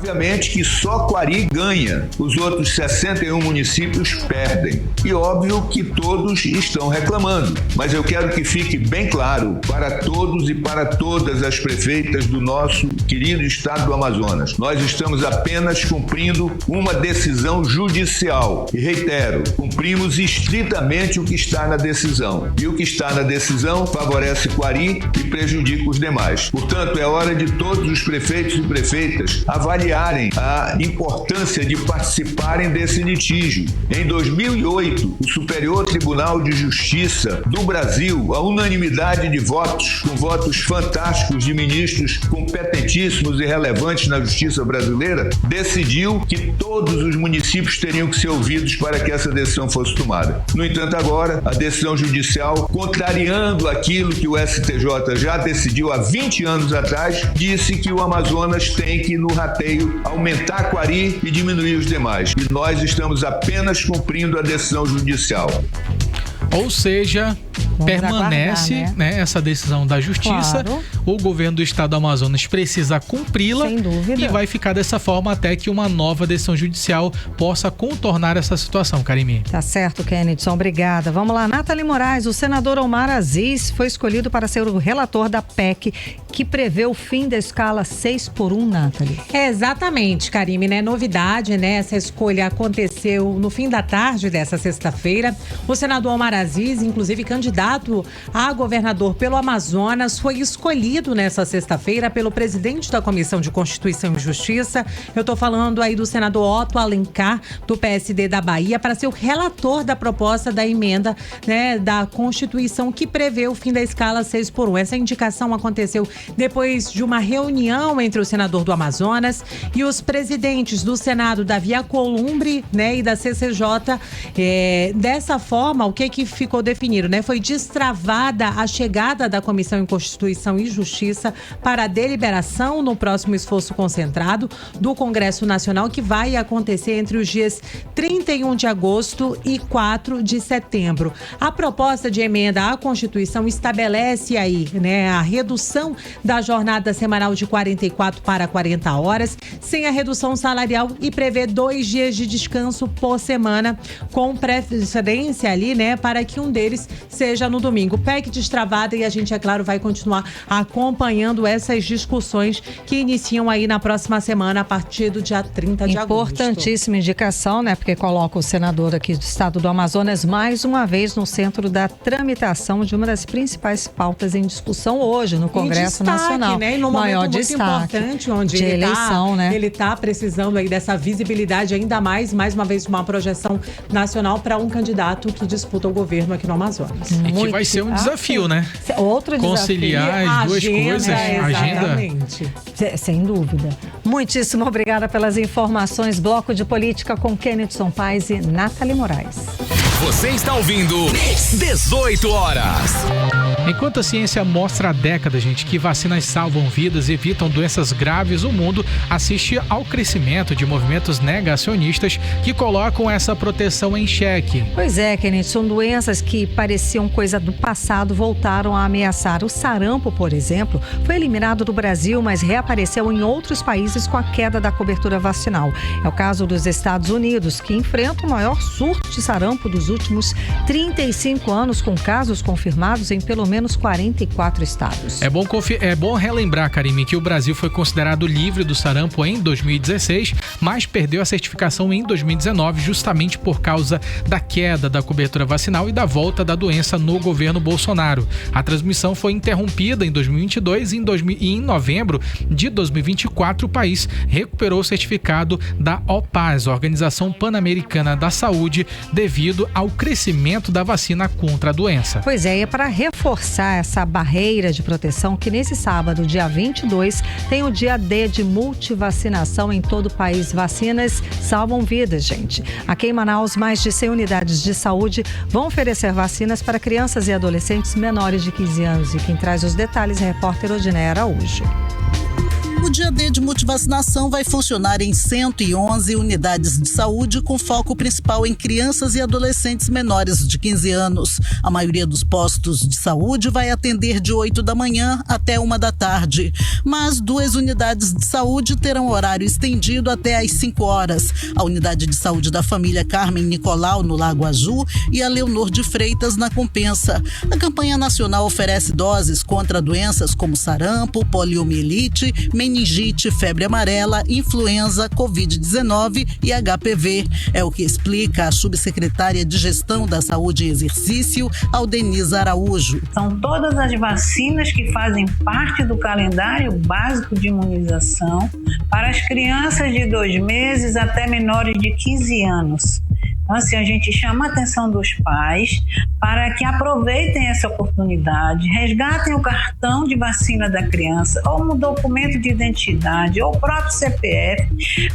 [SPEAKER 16] Obviamente que só Quari ganha, os outros 61 municípios perdem. E óbvio que todos estão reclamando. Mas eu quero que fique bem claro para todos e para todas as prefeitas do nosso querido estado do Amazonas. Nós estamos apenas cumprindo uma decisão judicial. E reitero, cumprimos estritamente o que está na decisão. E o que está na decisão favorece Quari e prejudica os demais. Portanto, é hora de todos os prefeitos e prefeitas avaliarem a importância de participarem desse litígio. Em 2008, o Superior Tribunal de Justiça do Brasil, a unanimidade de votos, com votos fantásticos de ministros competentíssimos e relevantes na justiça brasileira, decidiu que todos os municípios teriam que ser ouvidos para que essa decisão fosse tomada. No entanto, agora, a decisão judicial, contrariando aquilo que o STJ já decidiu há 20 anos atrás, disse que o Amazonas tem que, no rateio, aumentar Quari e diminuir os demais. E nós estamos apenas cumprindo a decisão judicial.
[SPEAKER 3] Ou seja, permanece aguardar, né, essa decisão da justiça. Claro. O governo do estado do Amazonas precisa cumpri-la. Sem dúvida. E vai ficar dessa forma até que uma nova decisão judicial possa contornar essa situação, Karimi.
[SPEAKER 2] Tá certo, Kennedy. Obrigada. Vamos lá, Nathalie Moraes. O senador Omar Aziz foi escolhido para ser o relator da PEC que prevê o fim da escala 6x1, Nathalie.
[SPEAKER 5] Exatamente, Karimi, né? Novidade, né? Essa escolha aconteceu no fim da tarde dessa sexta-feira. O senador Omar Aziz, inclusive candidato a governador pelo Amazonas, foi escolhido nessa sexta-feira pelo presidente da Comissão de Constituição e Justiça. Eu estou falando aí do senador Otto Alencar, do PSD da Bahia, para ser o relator da proposta da emenda, né, da Constituição que prevê o fim da escala 6x1. Essa indicação aconteceu depois de uma reunião entre o senador do Amazonas e os presidentes do Senado, Davi Alcolumbre, né, e da CCJ. Dessa forma, o que ficou definido, né? Foi destravada a chegada da Comissão em Constituição e Justiça para a deliberação no próximo esforço concentrado do Congresso Nacional, que vai acontecer entre os dias 31 de agosto e 4 de setembro. A proposta de emenda à Constituição estabelece aí, né, a redução da jornada semanal de 44 para 40 horas, sem a redução salarial, e prevê 2 dias de descanso por semana, com preferência ali, né, para que um deles seja no domingo. PEC destravada, e a gente, é claro, vai continuar acompanhando essas discussões que iniciam aí na próxima semana, a partir do dia 30 de agosto.
[SPEAKER 2] Importantíssima indicação, né, porque coloca o senador aqui do estado do Amazonas mais uma vez no centro da tramitação de uma das principais pautas em discussão hoje no Congresso Nacional.
[SPEAKER 5] Né? E num momento muito importante, onde
[SPEAKER 2] de eleição, né?
[SPEAKER 5] Ele está precisando aí dessa visibilidade ainda mais uma vez, uma projeção nacional para um candidato que disputa o governo aqui no Amazonas.
[SPEAKER 3] E que vai ser um desafio, né?
[SPEAKER 2] Outro
[SPEAKER 3] conciliar
[SPEAKER 2] desafio.
[SPEAKER 3] As duas coisas.
[SPEAKER 5] Exatamente.
[SPEAKER 2] Sem dúvida. Muitíssimo obrigada pelas informações. Bloco de Política com Kennedy Paes e Nathalie Moraes.
[SPEAKER 1] Você está ouvindo 18 horas.
[SPEAKER 3] Enquanto a ciência mostra há décadas, gente, que vacinas salvam vidas e evitam doenças graves, o mundo assiste ao crescimento de movimentos negacionistas que colocam essa proteção em xeque.
[SPEAKER 2] Pois é, Kennedy, são doenças que pareciam coisa do passado, voltaram a ameaçar. O sarampo, por exemplo, foi eliminado do Brasil, mas reapareceu em outros países com a queda da cobertura vacinal. É o caso dos Estados Unidos, que enfrenta o maior surto de sarampo dos últimos 35 anos, com casos confirmados em pelo menos 44 estados.
[SPEAKER 3] É bom relembrar, Karimi, que o Brasil foi considerado livre do sarampo em 2016, mas perdeu a certificação em 2019 justamente por causa da queda da cobertura vacinal e da volta da doença no governo Bolsonaro. A transmissão foi interrompida em 2022 e em novembro de 2024 o país recuperou o certificado da OPAS, Organização Pan-Americana da Saúde, devido ao ao crescimento da vacina contra a doença.
[SPEAKER 2] Pois é, e para reforçar essa barreira de proteção, que nesse sábado, dia 22, tem o dia D de multivacinação em todo o país. Vacinas salvam vidas, gente. Aqui em Manaus, mais de 100 unidades de saúde vão oferecer vacinas para crianças e adolescentes menores de 15 anos. E quem traz os detalhes é a repórter Odiné Araújo.
[SPEAKER 11] O dia D de multivacinação vai funcionar em 111 unidades de saúde, com foco principal em crianças e adolescentes menores de 15 anos. A maioria dos postos de saúde vai atender de 8 da manhã até 1 da tarde. Mas 2 unidades de saúde terão horário estendido até às 5 horas. A unidade de saúde da família Carmen Nicolau, no Lago Azul, e a Leonor de Freitas, na Compensa. A campanha nacional oferece doses contra doenças como sarampo, poliomielite, meningite, febre amarela, influenza, Covid-19 e HPV. É o que explica a subsecretária de Gestão da Saúde em Exercício, Aldenise Araújo.
[SPEAKER 17] São todas as vacinas que fazem parte do calendário básico de imunização para as crianças de 2 meses até menores de 15 anos. Então, assim, a gente chama a atenção dos pais para que aproveitem essa oportunidade, resgatem o cartão de vacina da criança, ou um documento de identidade, ou o próprio CPF,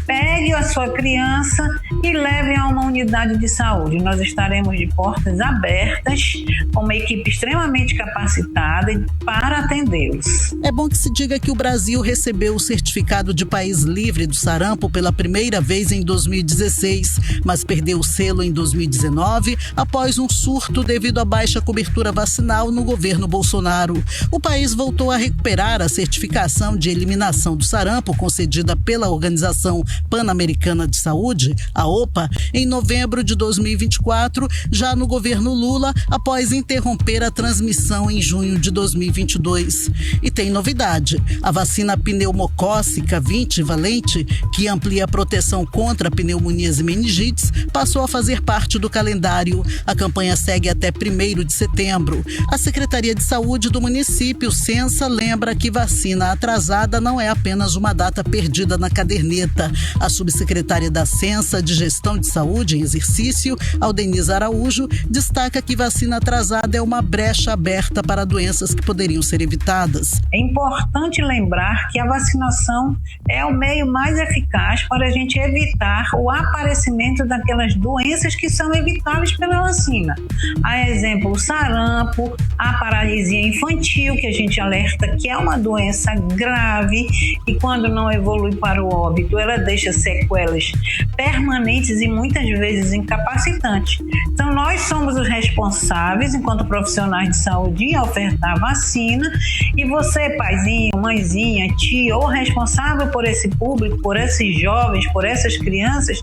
[SPEAKER 17] peguem a sua criança e levem a uma unidade de saúde. Nós estaremos de portas abertas, com uma equipe extremamente capacitada para atendê-los.
[SPEAKER 11] É bom que se diga que o Brasil recebeu o certificado de país livre do sarampo pela primeira vez em 2016, mas perdeu o selo em 2019 após um surto devido à baixa cobertura vacinal no governo Bolsonaro. O país voltou a recuperar a certificação de eliminação do sarampo concedida pela Organização Pan-Americana de Saúde, a OPA, em novembro de 2024, já no governo Lula, após interromper a transmissão em junho de 2022. E tem novidade: a vacina pneumocócica 20 valente, que amplia a proteção contra pneumonias e meningites, passou a fazer parte do calendário. A campanha segue até 1º de setembro. A Secretaria de Saúde do município, Sensa, lembra que vacina atrasada não é apenas uma data perdida na caderneta. A subsecretária da Sensa de Gestão de Saúde em Exercício, Aldenise Araújo, destaca que vacina atrasada é uma brecha aberta para doenças que poderiam ser evitadas.
[SPEAKER 17] É importante lembrar que a vacinação é o meio mais eficaz para a gente evitar o aparecimento daquelas doenças que são evitáveis pela vacina. A exemplo, o sarampo, a paralisia infantil, que a gente alerta que é uma doença grave e quando não evolui para o óbito, ela deixa sequelas permanentes e muitas vezes incapacitantes. Então, nós somos os responsáveis, enquanto profissionais de saúde, em ofertar vacina, e você, paizinho, mãezinha, tia ou responsável por esse público, por esses jovens, por essas crianças,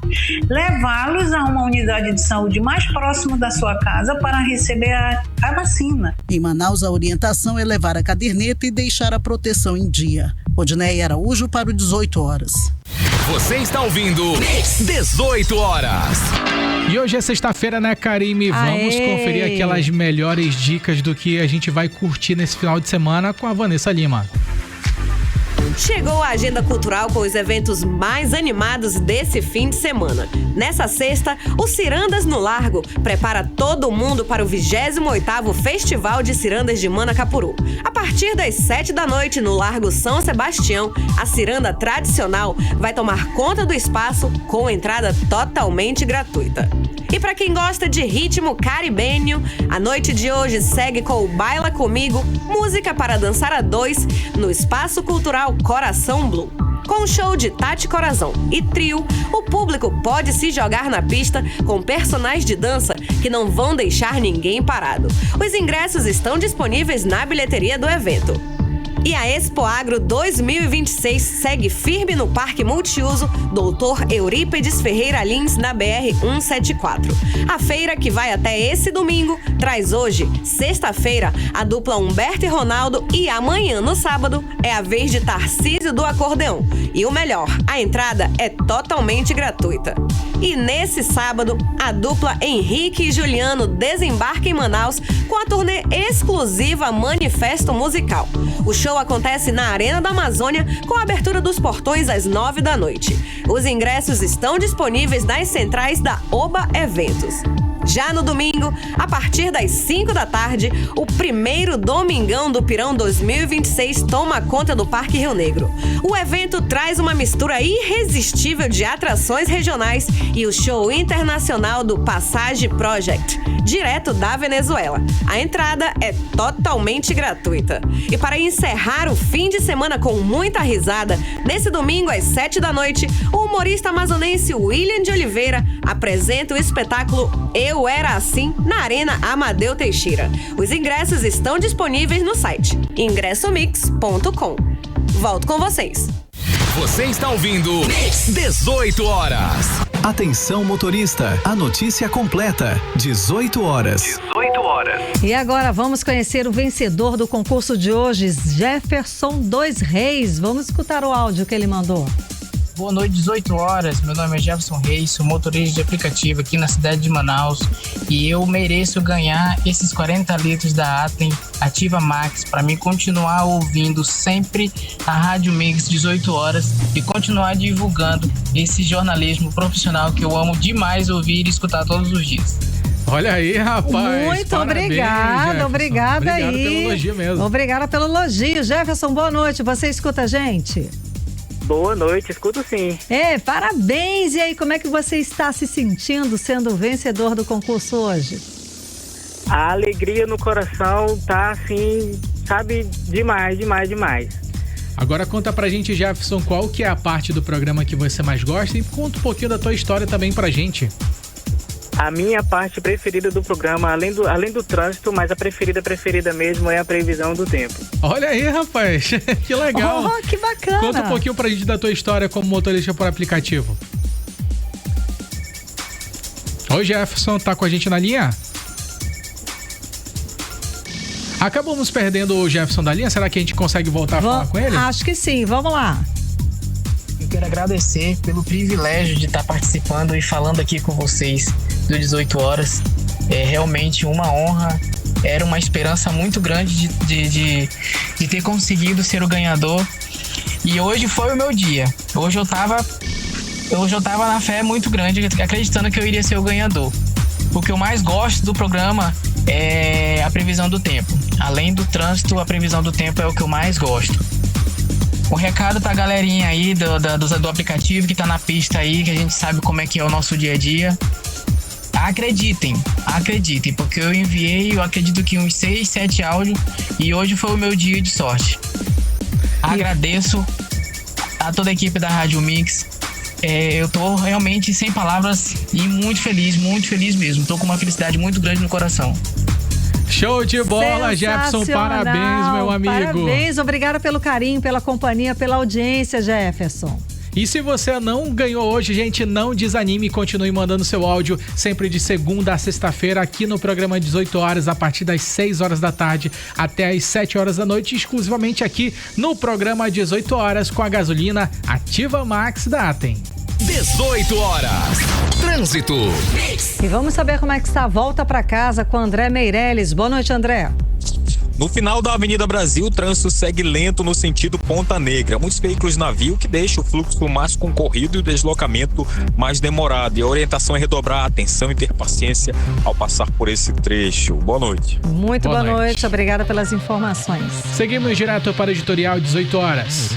[SPEAKER 17] levá-los a uma unidade de saúde mais próxima da sua casa para receber a vacina.
[SPEAKER 11] Em Manaus, a orientação é levar a caderneta e deixar a proteção em dia. Odiné Araújo para o 18 horas.
[SPEAKER 1] Você está ouvindo 18 horas.
[SPEAKER 3] E hoje é sexta-feira, né, Karime? Vamos conferir aquelas melhores dicas do que a gente vai curtir nesse final de semana com a Vanessa Lima.
[SPEAKER 6] Chegou a agenda cultural com os eventos mais animados desse fim de semana. Nessa sexta, o Cirandas no Largo prepara todo mundo para o 28º Festival de Cirandas de Manacapuru. A partir das 7 da noite, no Largo São Sebastião, a ciranda tradicional vai tomar conta do espaço com entrada totalmente gratuita. E para quem gosta de ritmo caribenho, a noite de hoje segue com o Baila Comigo, música para dançar a dois, no Espaço Cultural Coração Blue. Com o show de Tati Corazon e trio, o público pode se jogar na pista com personagens de dança que não vão deixar ninguém parado. Os ingressos estão disponíveis na bilheteria do evento. E a Expo Agro 2026 segue firme no Parque Multiuso Dr. Eurípedes Ferreira Lins, na BR-174. A feira, que vai até esse domingo, traz hoje, sexta-feira, a dupla Humberto e Ronaldo, e amanhã, no sábado, é a vez de Tarcísio do Acordeão. E o melhor, a entrada é totalmente gratuita. E nesse sábado, a dupla Henrique e Juliano desembarca em Manaus com a turnê exclusiva Manifesto Musical. O show show acontece na Arena da Amazônia, com a abertura dos portões às 9 da noite. Os ingressos estão disponíveis nas centrais da Oba Eventos. Já no domingo, a partir das 5 da tarde, o primeiro Domingão do Pirão 2026 toma conta do Parque Rio Negro. O evento traz uma mistura irresistível de atrações regionais e o show internacional do Passage Project, direto da Venezuela. A entrada é totalmente gratuita. E para encerrar o fim de semana com muita risada, nesse domingo às 7 da noite, o humorista amazonense William de Oliveira apresenta o espetáculo Eu Era Assim na Arena Amadeu Teixeira. Os ingressos estão disponíveis no site ingressomix.com. Volto com vocês.
[SPEAKER 1] Você está ouvindo 18 horas.
[SPEAKER 13] Atenção motorista, a notícia completa, 18 horas.
[SPEAKER 2] 18 horas. E agora vamos conhecer o vencedor do concurso de hoje, Jefferson Dois Reis. Vamos escutar o áudio que ele mandou.
[SPEAKER 18] Boa noite, 18 horas. Meu nome é Jefferson Reis, sou motorista de aplicativo aqui na cidade de Manaus e eu mereço ganhar esses 40 litros da Atem Ativa Max para mim continuar ouvindo sempre a Rádio Mix 18 horas e continuar divulgando esse jornalismo profissional que eu amo demais ouvir e escutar todos os dias.
[SPEAKER 3] Olha aí, rapaz.
[SPEAKER 2] Muito obrigada, obrigada aí.
[SPEAKER 3] Obrigado pelo elogio mesmo.
[SPEAKER 2] Obrigada pelo elogio. Jefferson, boa noite. Você escuta a gente?
[SPEAKER 19] Boa noite, escuto sim.
[SPEAKER 2] Parabéns! E aí, como é que você está se sentindo sendo o vencedor do concurso hoje?
[SPEAKER 19] A alegria no coração tá assim, sabe, demais.
[SPEAKER 3] Agora conta pra gente, Jefferson, qual que é a parte do programa que você mais gosta e conta um pouquinho da tua história também pra gente.
[SPEAKER 19] A minha parte preferida do programa, além do trânsito, mas a preferida mesmo é a previsão do tempo.
[SPEAKER 3] Olha aí, rapaz, que legal.
[SPEAKER 2] Oh, que bacana.
[SPEAKER 3] Conta um pouquinho pra gente da tua história como motorista por aplicativo. Oi, Jefferson, tá com a gente na linha? Acabamos perdendo o Jefferson da linha, será que a gente consegue voltar a falar com ele?
[SPEAKER 2] Acho que sim, vamos lá.
[SPEAKER 18] Eu quero agradecer pelo privilégio de estar participando e falando aqui com vocês do 18 horas. É realmente uma honra, era uma esperança muito grande de ter conseguido ser o ganhador. E hoje foi o meu dia. Hoje eu tava na fé muito grande, acreditando que eu iria ser o ganhador. O que eu mais gosto do programa é a previsão do tempo. Além do trânsito, a previsão do tempo é o que eu mais gosto. Um recado pra galerinha aí do aplicativo que tá na pista aí, que a gente sabe como é que é o nosso dia a dia. Acreditem, porque eu enviei, eu acredito que uns 6, 7 áudios e hoje foi o meu dia de sorte. Agradeço a toda a equipe da Rádio Mix. Eu tô realmente sem palavras e muito feliz mesmo. Tô com uma felicidade muito grande no coração.
[SPEAKER 3] Show de bola, Jefferson. Parabéns, meu amigo.
[SPEAKER 2] Parabéns, obrigada pelo carinho, pela companhia, pela audiência, Jefferson.
[SPEAKER 3] E se você não ganhou hoje, gente, não desanime e continue mandando seu áudio sempre de segunda a sexta-feira aqui no programa 18 horas, a partir das 6 horas da tarde até as 7 horas da noite, exclusivamente aqui no programa 18 horas com a gasolina Ativa Max da Atem.
[SPEAKER 1] 18 horas. Trânsito.
[SPEAKER 2] E vamos saber como é que está a volta para casa com André Meirelles. Boa noite, André.
[SPEAKER 4] No final da Avenida Brasil, o trânsito segue lento no sentido Ponta Negra. Muitos veículos navio que deixam o fluxo mais concorrido e o deslocamento mais demorado. E a orientação é redobrar a atenção e ter paciência ao passar por esse trecho. Boa noite.
[SPEAKER 2] Muito boa noite. Obrigada pelas informações.
[SPEAKER 3] Seguimos direto para o editorial 18 horas.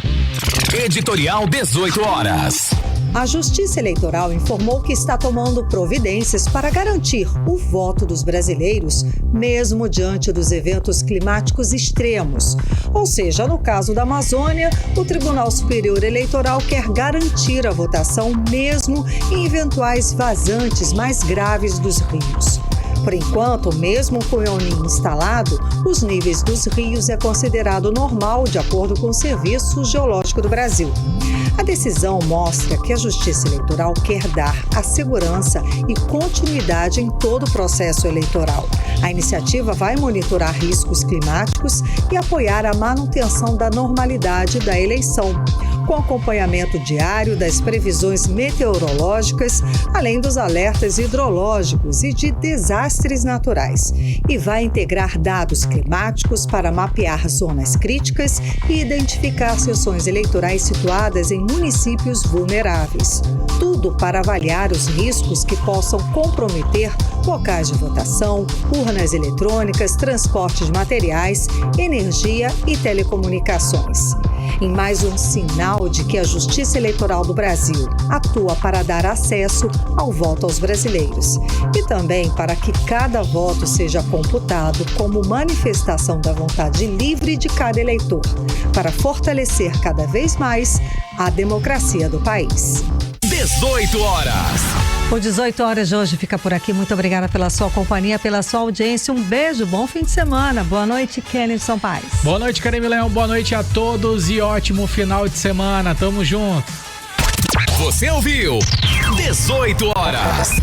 [SPEAKER 1] Editorial 18 horas.
[SPEAKER 5] A Justiça Eleitoral informou que está tomando providências para garantir o voto dos brasileiros, mesmo diante dos eventos climáticos extremos. Ou seja, no caso da Amazônia, o Tribunal Superior Eleitoral quer garantir a votação mesmo em eventuais vazantes mais graves dos rios. Por enquanto, mesmo com o El Niño instalado, os níveis dos rios é considerado normal de acordo com o Serviço Geológico do Brasil. A decisão mostra que a Justiça Eleitoral quer dar a segurança e continuidade em todo o processo eleitoral. A iniciativa vai monitorar riscos climáticos e apoiar a manutenção da normalidade da eleição.
[SPEAKER 2] com acompanhamento diário das previsões meteorológicas, além dos alertas hidrológicos e de desastres naturais. E vai integrar dados climáticos para mapear zonas críticas e identificar sessões eleitorais situadas em municípios vulneráveis. Tudo para avaliar os riscos que possam comprometer locais de votação, urnas eletrônicas, transporte de materiais, energia e telecomunicações. Em mais um sinal de que a Justiça Eleitoral do Brasil atua para dar acesso ao voto aos brasileiros e também para que cada voto seja computado como manifestação da vontade livre de cada eleitor, para fortalecer cada vez mais a democracia do país.
[SPEAKER 1] 18 horas.
[SPEAKER 2] O 18 horas de hoje fica por aqui. Muito obrigada pela sua companhia, pela sua audiência. Um beijo, bom fim de semana. Boa noite, Kennedy Paes.
[SPEAKER 3] Boa noite, Karime Leão. Boa noite a todos e ótimo final de semana. Tamo junto.
[SPEAKER 1] Você ouviu 18 horas.